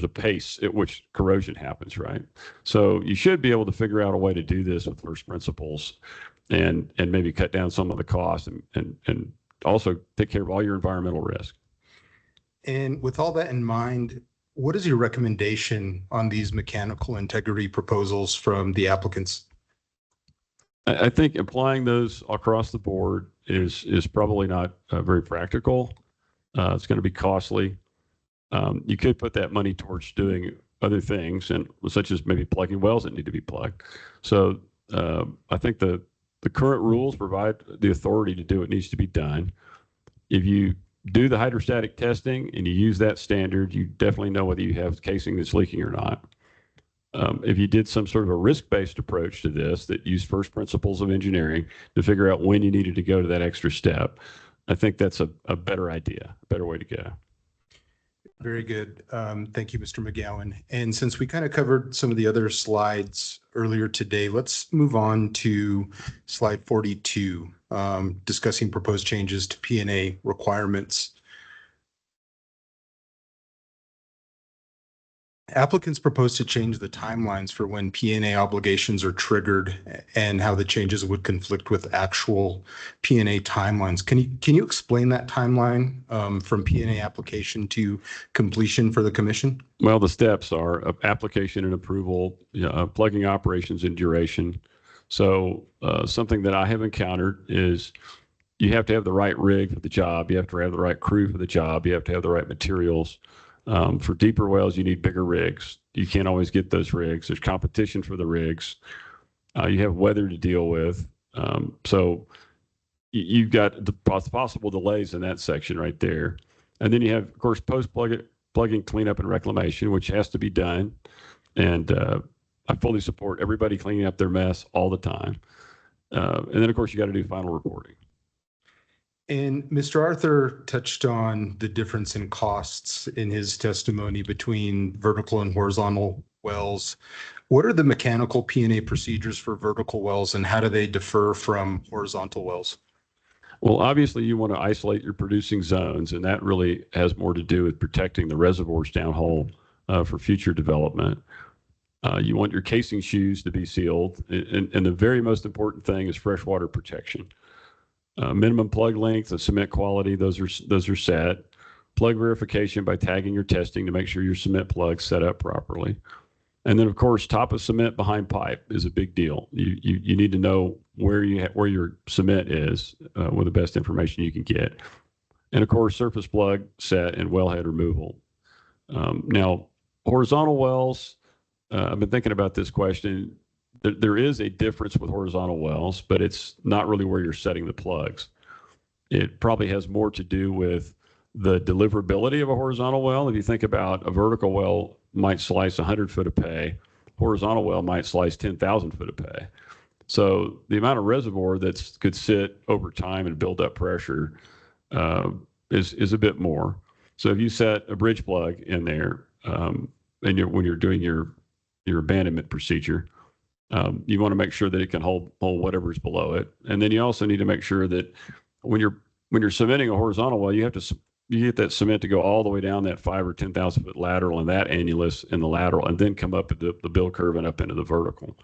a pace at which corrosion happens, right? So you should be able to figure out a way to do this with first principles, and maybe cut down some of the costs, and also take care of all your environmental risk. And with all that in mind, what is your recommendation on these mechanical integrity proposals from the applicants? I think applying those across the board is probably not very practical. It's going to be costly. You could put that money towards doing other things, and such as maybe plugging wells that need to be plugged. So I think the current rules provide the authority to do what needs to be done. If you do the hydrostatic testing and you use that standard, you definitely know whether you have casing that's leaking or not. If you did some sort of a risk-based approach to this that used first principles of engineering to figure out when you needed to go to that extra step, I think that's a better idea, a better way to go. Very good. Thank you, Mr. McGowan. And since we kind of covered some of the other slides earlier today, let's move on to slide 42, discussing proposed changes to P&A requirements. Applicants propose to change the timelines for when P&A obligations are triggered and how the changes would conflict with actual P&A timelines. Can you explain that timeline from P&A application to completion for the commission? Well, the steps are application and approval, plugging operations and duration. So something that I have encountered is you have to have the right rig for the job. You have to have the right crew for the job. You have to have the right materials. For deeper wells, you need bigger rigs. You can't always get those rigs. There's competition for the rigs. You have weather to deal with. So you've got the possible delays in that section right there. And then you have, of course, post-plugging cleanup and reclamation, which has to be done. And I fully support everybody cleaning up their mess all the time. And then, of course, you got to do final reporting. And Mr. Arthur touched on the difference in costs in his testimony between vertical and horizontal wells. What are the mechanical P&A procedures for vertical wells, and how do they differ from horizontal wells? Well, obviously, you want to isolate your producing zones, and that really has more to do with protecting the reservoirs downhole for future development. You want your casing shoes to be sealed, and the very most important thing is freshwater protection. Minimum plug length, and cement quality, those are set. Plug verification by tagging your testing to make sure your cement plug's set up properly. And then, of course, top of cement behind pipe is a big deal. You need to know where your cement is with the best information you can get. And, of course, surface plug set and wellhead removal. Now, horizontal wells, I've been thinking about this question. There is a difference with horizontal wells, but it's not really where you're setting the plugs. It probably has more to do with the deliverability of a horizontal well. If you think about a vertical well might slice 100 foot of pay, horizontal well might slice 10,000 foot of pay. So the amount of reservoir that could sit over time and build up pressure is a bit more. So if you set a bridge plug in there, and when you're doing your abandonment procedure, you want to make sure that it can hold whatever's below it. And then you also need to make sure that when you're cementing a horizontal well, you get that cement to go all the way down that 5 or 10,000 foot lateral and that annulus in the lateral, and then come up at the bill curve and up into the vertical.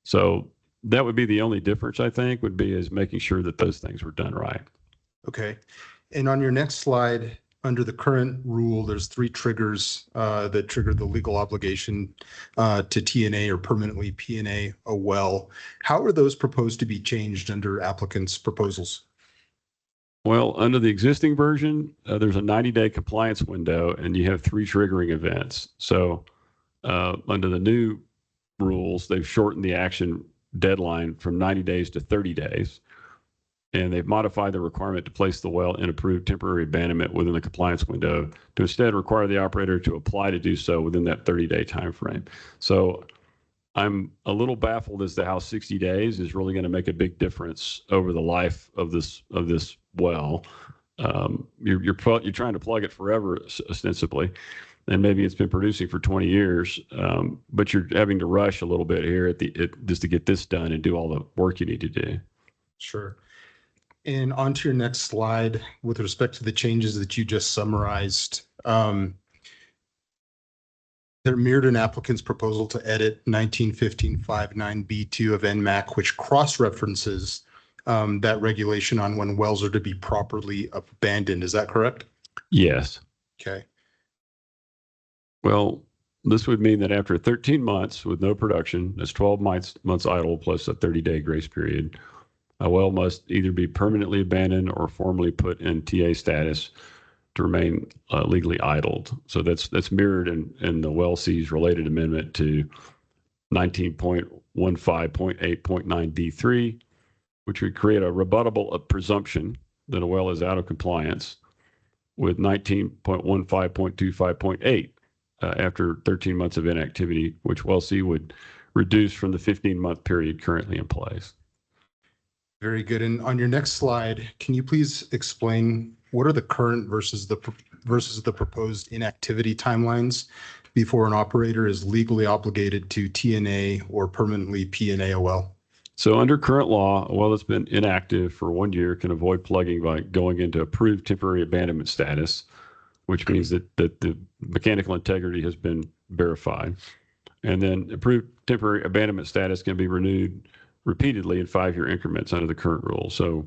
So that would be the only difference, I think, is making sure that those things were done right. Okay. And on your next slide, under the current rule, there's 3 triggers that trigger the legal obligation to TNA or permanently PNA a well. How are those proposed to be changed under applicants' proposals? Well, under the existing version, there's a 90-day compliance window, and you have 3 triggering events. So under the new rules, they've shortened the action deadline from 90 days to 30 days. And they've modified the requirement to place the well in approved temporary abandonment within the compliance window to instead require the operator to apply to do so within that 30-day time frame. So I'm a little baffled as to how 60 days is really going to make a big difference over the life of this well. You're trying to plug it forever, ostensibly, and maybe it's been producing for 20 years, but you're having to rush a little bit here just to get this done and do all the work you need to do. Sure. And on to your next slide, with respect to the changes that you just summarized, they're mirrored an applicant's proposal to edit 1915-59B2 of NMAC, which cross-references that regulation on when wells are to be properly abandoned. Is that correct? Yes. Okay. Well, this would mean that after 13 months with no production, that's 12 months idle plus a 30-day grace period, a well must either be permanently abandoned or formally put in TA status to remain legally idled. So that's mirrored in the Well C's related amendment to 19.15.8.9D3, which would create a rebuttable presumption that a well is out of compliance with 19.15.25.8 after 13 months of inactivity, which Well C would reduce from the 15-month period currently in place. Very good. And on your next slide, can you please explain what are the current versus the proposed inactivity timelines before an operator is legally obligated to TNA or permanently PNA a well? So under current law, a well that's been inactive for 1 year can avoid plugging by going into approved temporary abandonment status, which means that the mechanical integrity has been verified. And then approved temporary abandonment status can be renewed repeatedly in 5-year increments under the current rule. So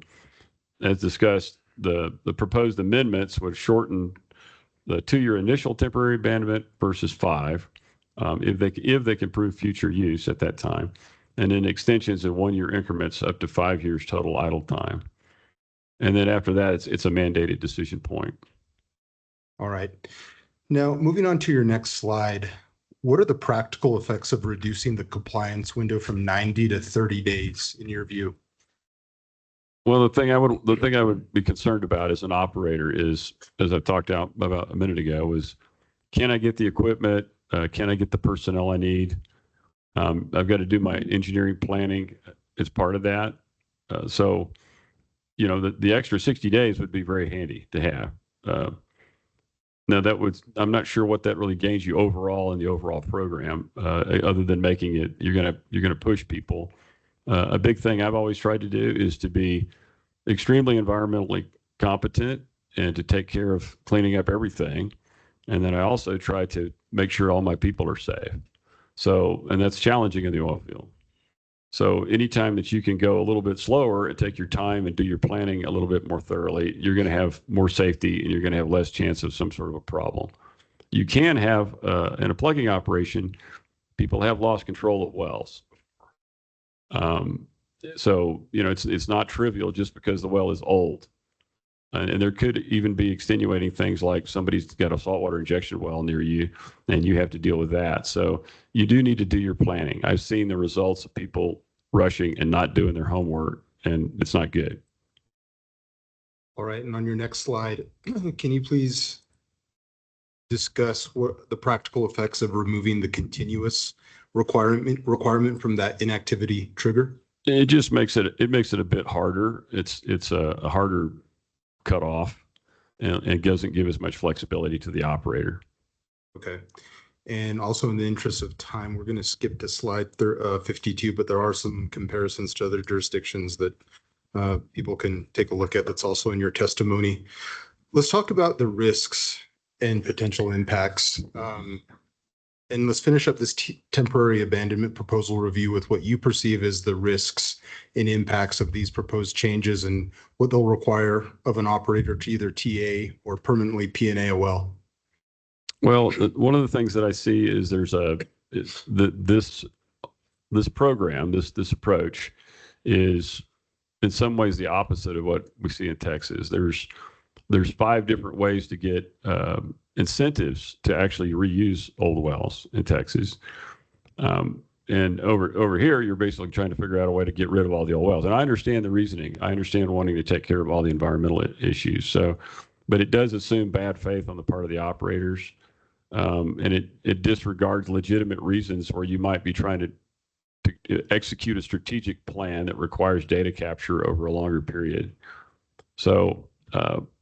as discussed, the proposed amendments would shorten the 2-year initial temporary abandonment versus 5 if they can prove future use at that time, and then extensions in 1-year increments up to 5 years total idle time. And then after that, it's a mandated decision point. All right. Now, moving on to your next slide, what are the practical effects of reducing the compliance window from 90 to 30 days in your view? Well, the thing I would be concerned about as an operator is, as I talked about a minute ago, is can I get the equipment? Can I get the personnel I need? I've got to do my engineering planning as part of that. So, the extra 60 days would be very handy to have. Now I'm not sure what that really gains you overall in the overall program, other than making it, you're going to push people. A big thing I've always tried to do is to be extremely environmentally competent and to take care of cleaning up everything. And then I also try to make sure all my people are safe. So, and that's challenging in the oil field. So anytime that you can go a little bit slower and take your time and do your planning a little bit more thoroughly, you're going to have more safety and you're going to have less chance of some sort of a problem. You can have, in a plugging operation, people have lost control of wells. So, it's not trivial just because the well is old. And there could even be extenuating things like somebody's got a saltwater injection well near you and you have to deal with that. So you do need to do your planning. I've seen the results of people rushing and not doing their homework, and it's not good. All right. And on your next slide, can you please discuss what the practical effects of removing the continuous requirement from that inactivity trigger? It just makes it a bit harder. It's a harder cutoff. and doesn't give as much flexibility to the operator. Okay. And also in the interest of time, we're going to skip to slide 52, but there are some comparisons to other jurisdictions that people can take a look at. That's also in your testimony. Let's talk about the risks and potential impacts. And let's finish up this temporary abandonment proposal review with what you perceive as the risks and impacts of these proposed changes and what they'll require of an operator to either TA or permanently P&A a well. Well, one of the things that I see is this program, this approach is in some ways the opposite of what we see in Texas. There's 5 different ways to get incentives to actually reuse old wells in Texas. And over here, you're basically trying to figure out a way to get rid of all the old wells. And I understand the reasoning. I understand wanting to take care of all the environmental issues. But it does assume bad faith on the part of the operators. And it disregards legitimate reasons where you might be trying to execute a strategic plan that requires data capture over a longer period. So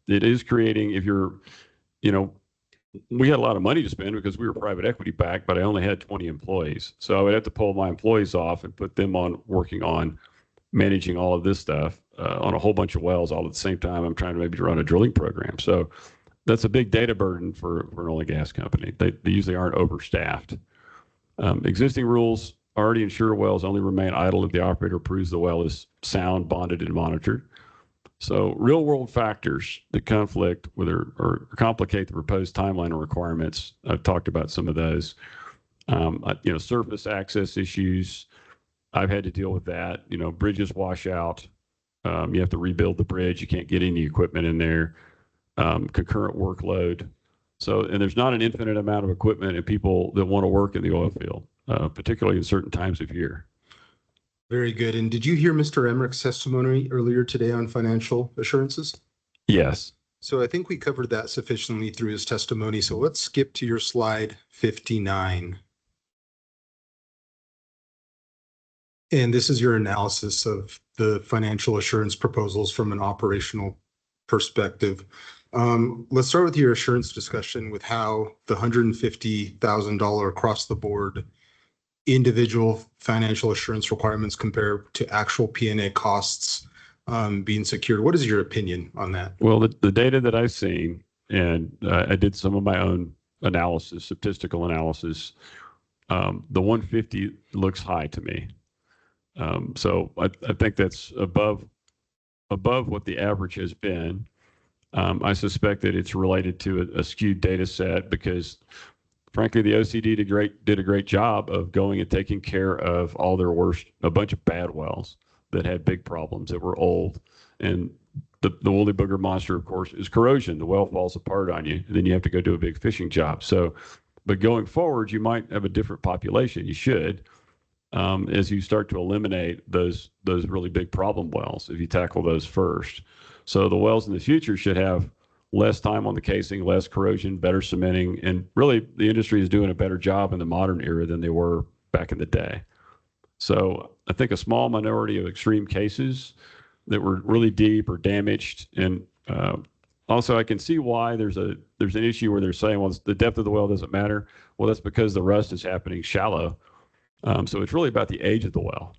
it is creating, we had a lot of money to spend because we were private equity backed, but I only had 20 employees. So I would have to pull my employees off and put them on working on managing all of this stuff on a whole bunch of wells all at the same time. I'm trying to maybe run a drilling program. So that's a big data burden for an oil and gas company. They usually aren't overstaffed. Existing rules already ensure wells only remain idle if the operator proves the well is sound, bonded, and monitored. So real world factors that conflict with or complicate the proposed timeline and requirements. I've talked about some of those. Surface access issues. I've had to deal with that. Bridges wash out. You have to rebuild the bridge. You can't get any equipment in there. Concurrent workload. And there's not an infinite amount of equipment and people that want to work in the oil field, particularly in certain times of year. Very good. And did you hear Mr. Emmerich's testimony earlier today on financial assurances? Yes. So I think we covered that sufficiently through his testimony. So let's skip to your slide 59. And this is your analysis of the financial assurance proposals from an operational perspective. Let's start with your assurance discussion with how the $150,000 across the board individual financial assurance requirements compare to actual P&A costs being secured. What is your opinion on that? Well, the data that I've seen, and I did some of my own analysis, statistical analysis, the 150 looks high to me. So I think that's above what the average has been. I suspect that it's related to a skewed data set because frankly, the OCD did a great job of going and taking care of all their a bunch of bad wells that had big problems that were old. And the woolly booger monster, of course, is corrosion. The well falls apart on you, and then you have to go do a big fishing job. But going forward, you might have a different population. You should, as you start to eliminate those really big problem wells, if you tackle those first. So the wells in the future should have less time on the casing, less corrosion, better cementing, and really the industry is doing a better job in the modern era than they were back in the day. So I think a small minority of extreme cases that were really deep or damaged, and also I can see why there's an issue where they're saying, well, the depth of the well doesn't matter. Well, that's because the rust is happening shallow. So it's really about the age of the well.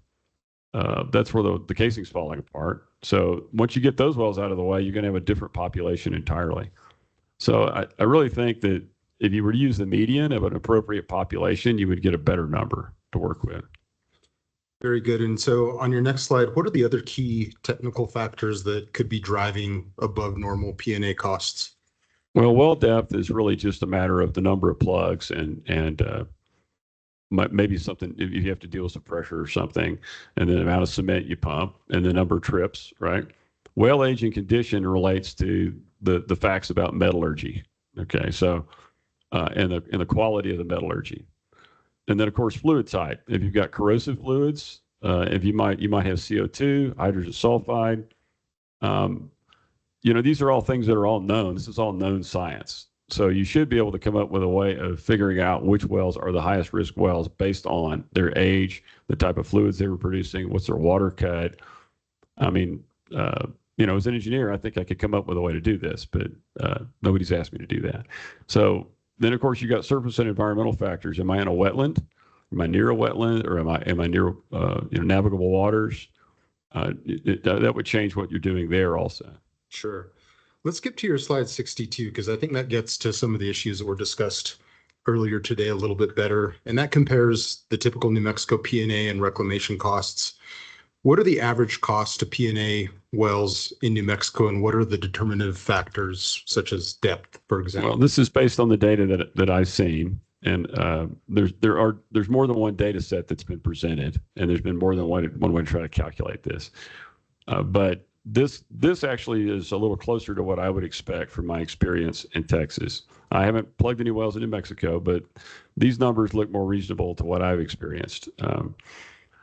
That's where the casing's falling apart. So once you get those wells out of the way, you're going to have a different population entirely. So I really think that if you were to use the median of an appropriate population, you would get a better number to work with. Very good. And so on your next slide, what are the other key technical factors that could be driving above normal P&A costs? Well, well depth is really just a matter of the number of plugs and maybe something if you have to deal with some pressure or something, and then the amount of cement you pump and the number of trips, right? Well age and condition relates to the facts about metallurgy. Okay, so and the quality of the metallurgy. And then of course fluid type. If you've got corrosive fluids, if you might have CO2, hydrogen sulfide. These are all things that are all known. This is all known science. So you should be able to come up with a way of figuring out which wells are the highest risk wells based on their age, the type of fluids they were producing, what's their water cut. I mean, as an engineer, I think I could come up with a way to do this, but nobody's asked me to do that. So then, of course, you got surface and environmental factors. Am I in a wetland? Am I near a wetland, or am I near navigable waters? That would change what you're doing there also. Sure. Let's skip to your slide 62, because I think that gets to some of the issues that were discussed earlier today a little bit better. And that compares the typical New Mexico P&A and reclamation costs. What are the average costs to P&A wells in New Mexico, and what are the determinative factors such as depth, for example? Well, this is based on the data that I've seen. And there's more than one data set that's been presented, and there's been more than one way to try to calculate this. But this actually is a little closer to what I would expect from my experience in Texas. I haven't plugged any wells in New Mexico, but these numbers look more reasonable to what I've experienced.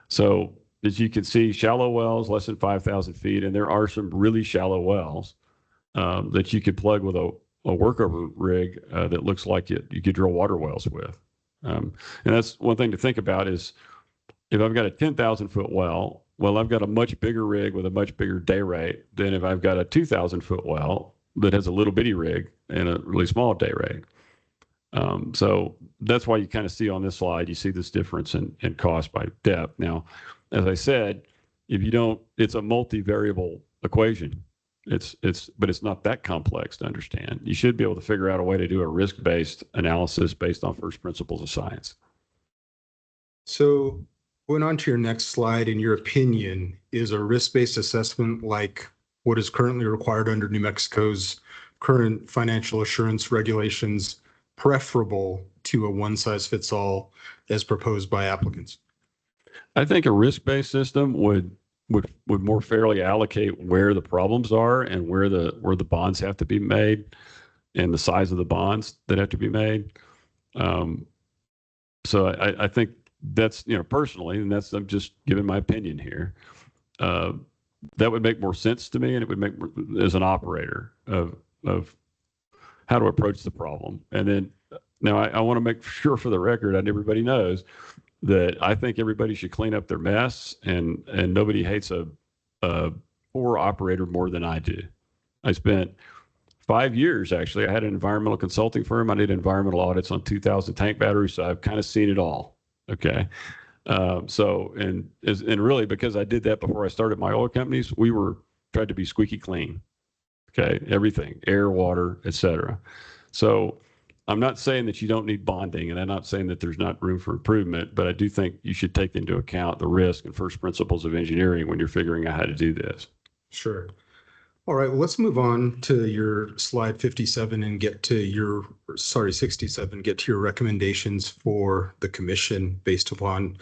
So as you can see, shallow wells, less than 5,000 feet, and there are some really shallow wells that you could plug with a workover rig that looks like you could drill water wells with. And that's one thing to think about is if I've got a 10,000 foot well, I've got a much bigger rig with a much bigger day rate than if I've got a 2,000 foot well that has a little bitty rig and a really small day rate. So that's why you kind of see on this slide, you see this difference in cost by depth. Now, as I said, if you don't, it's a multivariable equation. But it's not that complex to understand. You should be able to figure out a way to do a risk-based analysis based on first principles of science. So going on to your next slide, in your opinion, is a risk-based assessment like what is currently required under New Mexico's current financial assurance regulations preferable to a one-size-fits-all as proposed by applicants? I think a risk-based system would more fairly allocate where the problems are and where the bonds have to be made and the size of the bonds that have to be made. So I think that's, personally, and I'm just giving my opinion here, that would make more sense to me, and it would make, as an operator, of how to approach the problem. And then now I want to make sure for the record, and everybody knows, that I think everybody should clean up their mess, and nobody hates a poor operator more than I do. I spent 5 years, actually. I had an environmental consulting firm. I did environmental audits on 2,000 tank batteries, so I've kind of seen it all. Okay. And really, because I did that before I started my oil companies, we tried to be squeaky clean. Okay. Everything, air, water, etc. So I'm not saying that you don't need bonding, and I'm not saying that there's not room for improvement, but I do think you should take into account the risk and first principles of engineering when you're figuring out how to do this. Sure. All right, well, let's move on to your slide 57 and get to 67, get to your recommendations for the commission based upon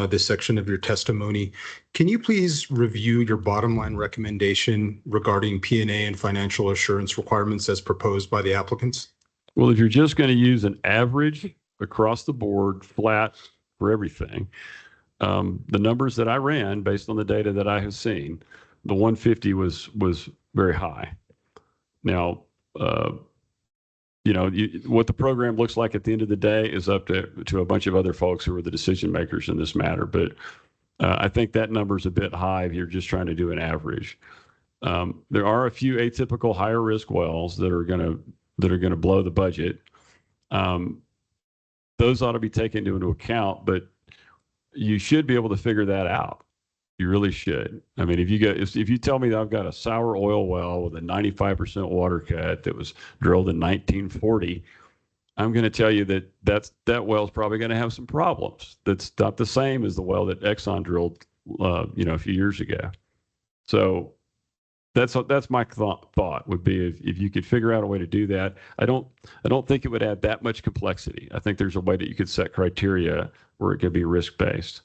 this section of your testimony. Can you please review your bottom line recommendation regarding P&A and financial assurance requirements as proposed by the applicants? Well, if you're just going to use an average across the board, flat for everything, the numbers that I ran based on the data that I have seen, the 150 was very high. Now, what the program looks like at the end of the day is up to a bunch of other folks who are the decision makers in this matter. But I think that number is a bit high if you're just trying to do an average. There are a few atypical higher risk wells that are going to blow the budget. Those ought to be taken into account, but you should be able to figure that out. You really should. I mean, if you tell me that I've got a sour oil well with a 95% water cut that was drilled in 1940, I'm going to tell you that well is probably going to have some problems. That's not the same as the well that Exxon drilled, a few years ago. So that's my thought would be if you could figure out a way to do that. I don't think it would add that much complexity. I think there's a way that you could set criteria where it could be risk-based.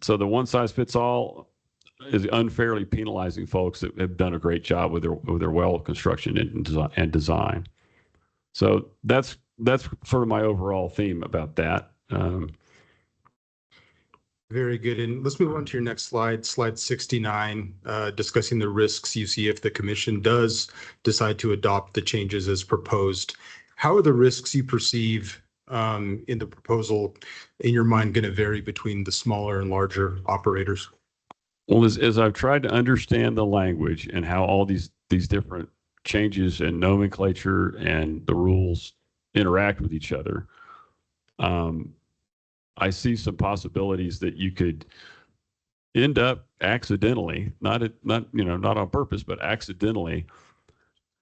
So the one size fits all is unfairly penalizing folks that have done a great job with their well construction and design. So that's sort of my overall theme about that. Very good. And let's move on to your next slide, slide 69, discussing the risks you see if the commission does decide to adopt the changes as proposed. How are the risks you perceive in the proposal, in your mind, going to vary between the smaller and larger operators? Well, as I've tried to understand the language and how all these different changes in nomenclature and the rules interact with each other, I see some possibilities that you could end up accidentally, not on purpose, but accidentally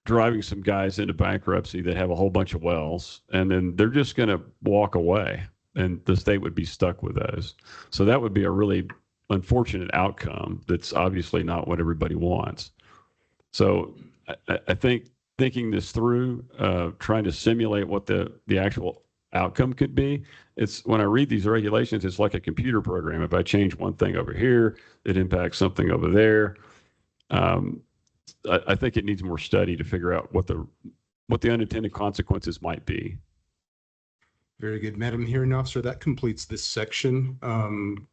driving some guys into bankruptcy that have a whole bunch of wells, and then they're just going to walk away, and the state would be stuck with those. So that would be a really unfortunate outcome. That's obviously not what everybody wants. So I think thinking this through, trying to simulate what the actual outcome could be. It's when I read these regulations, it's like a computer program. If I change one thing over here, it impacts something over there. I think it needs more study to figure out what the unintended consequences might be. Very good, Madam Hearing Officer. That completes this section.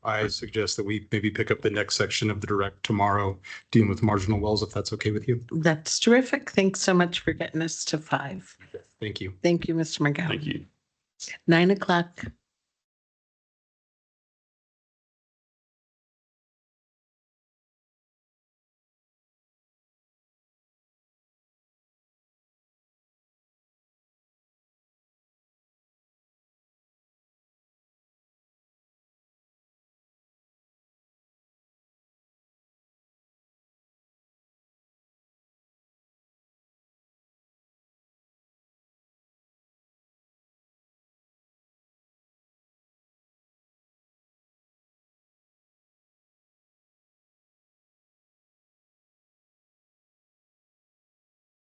I suggest that we maybe pick up the next section of the direct tomorrow, dealing with marginal wells, if that's okay with you. That's terrific. Thanks so much for getting us to 5. Thank you. Thank you, Mr. McGowan. Thank you. 9 o'clock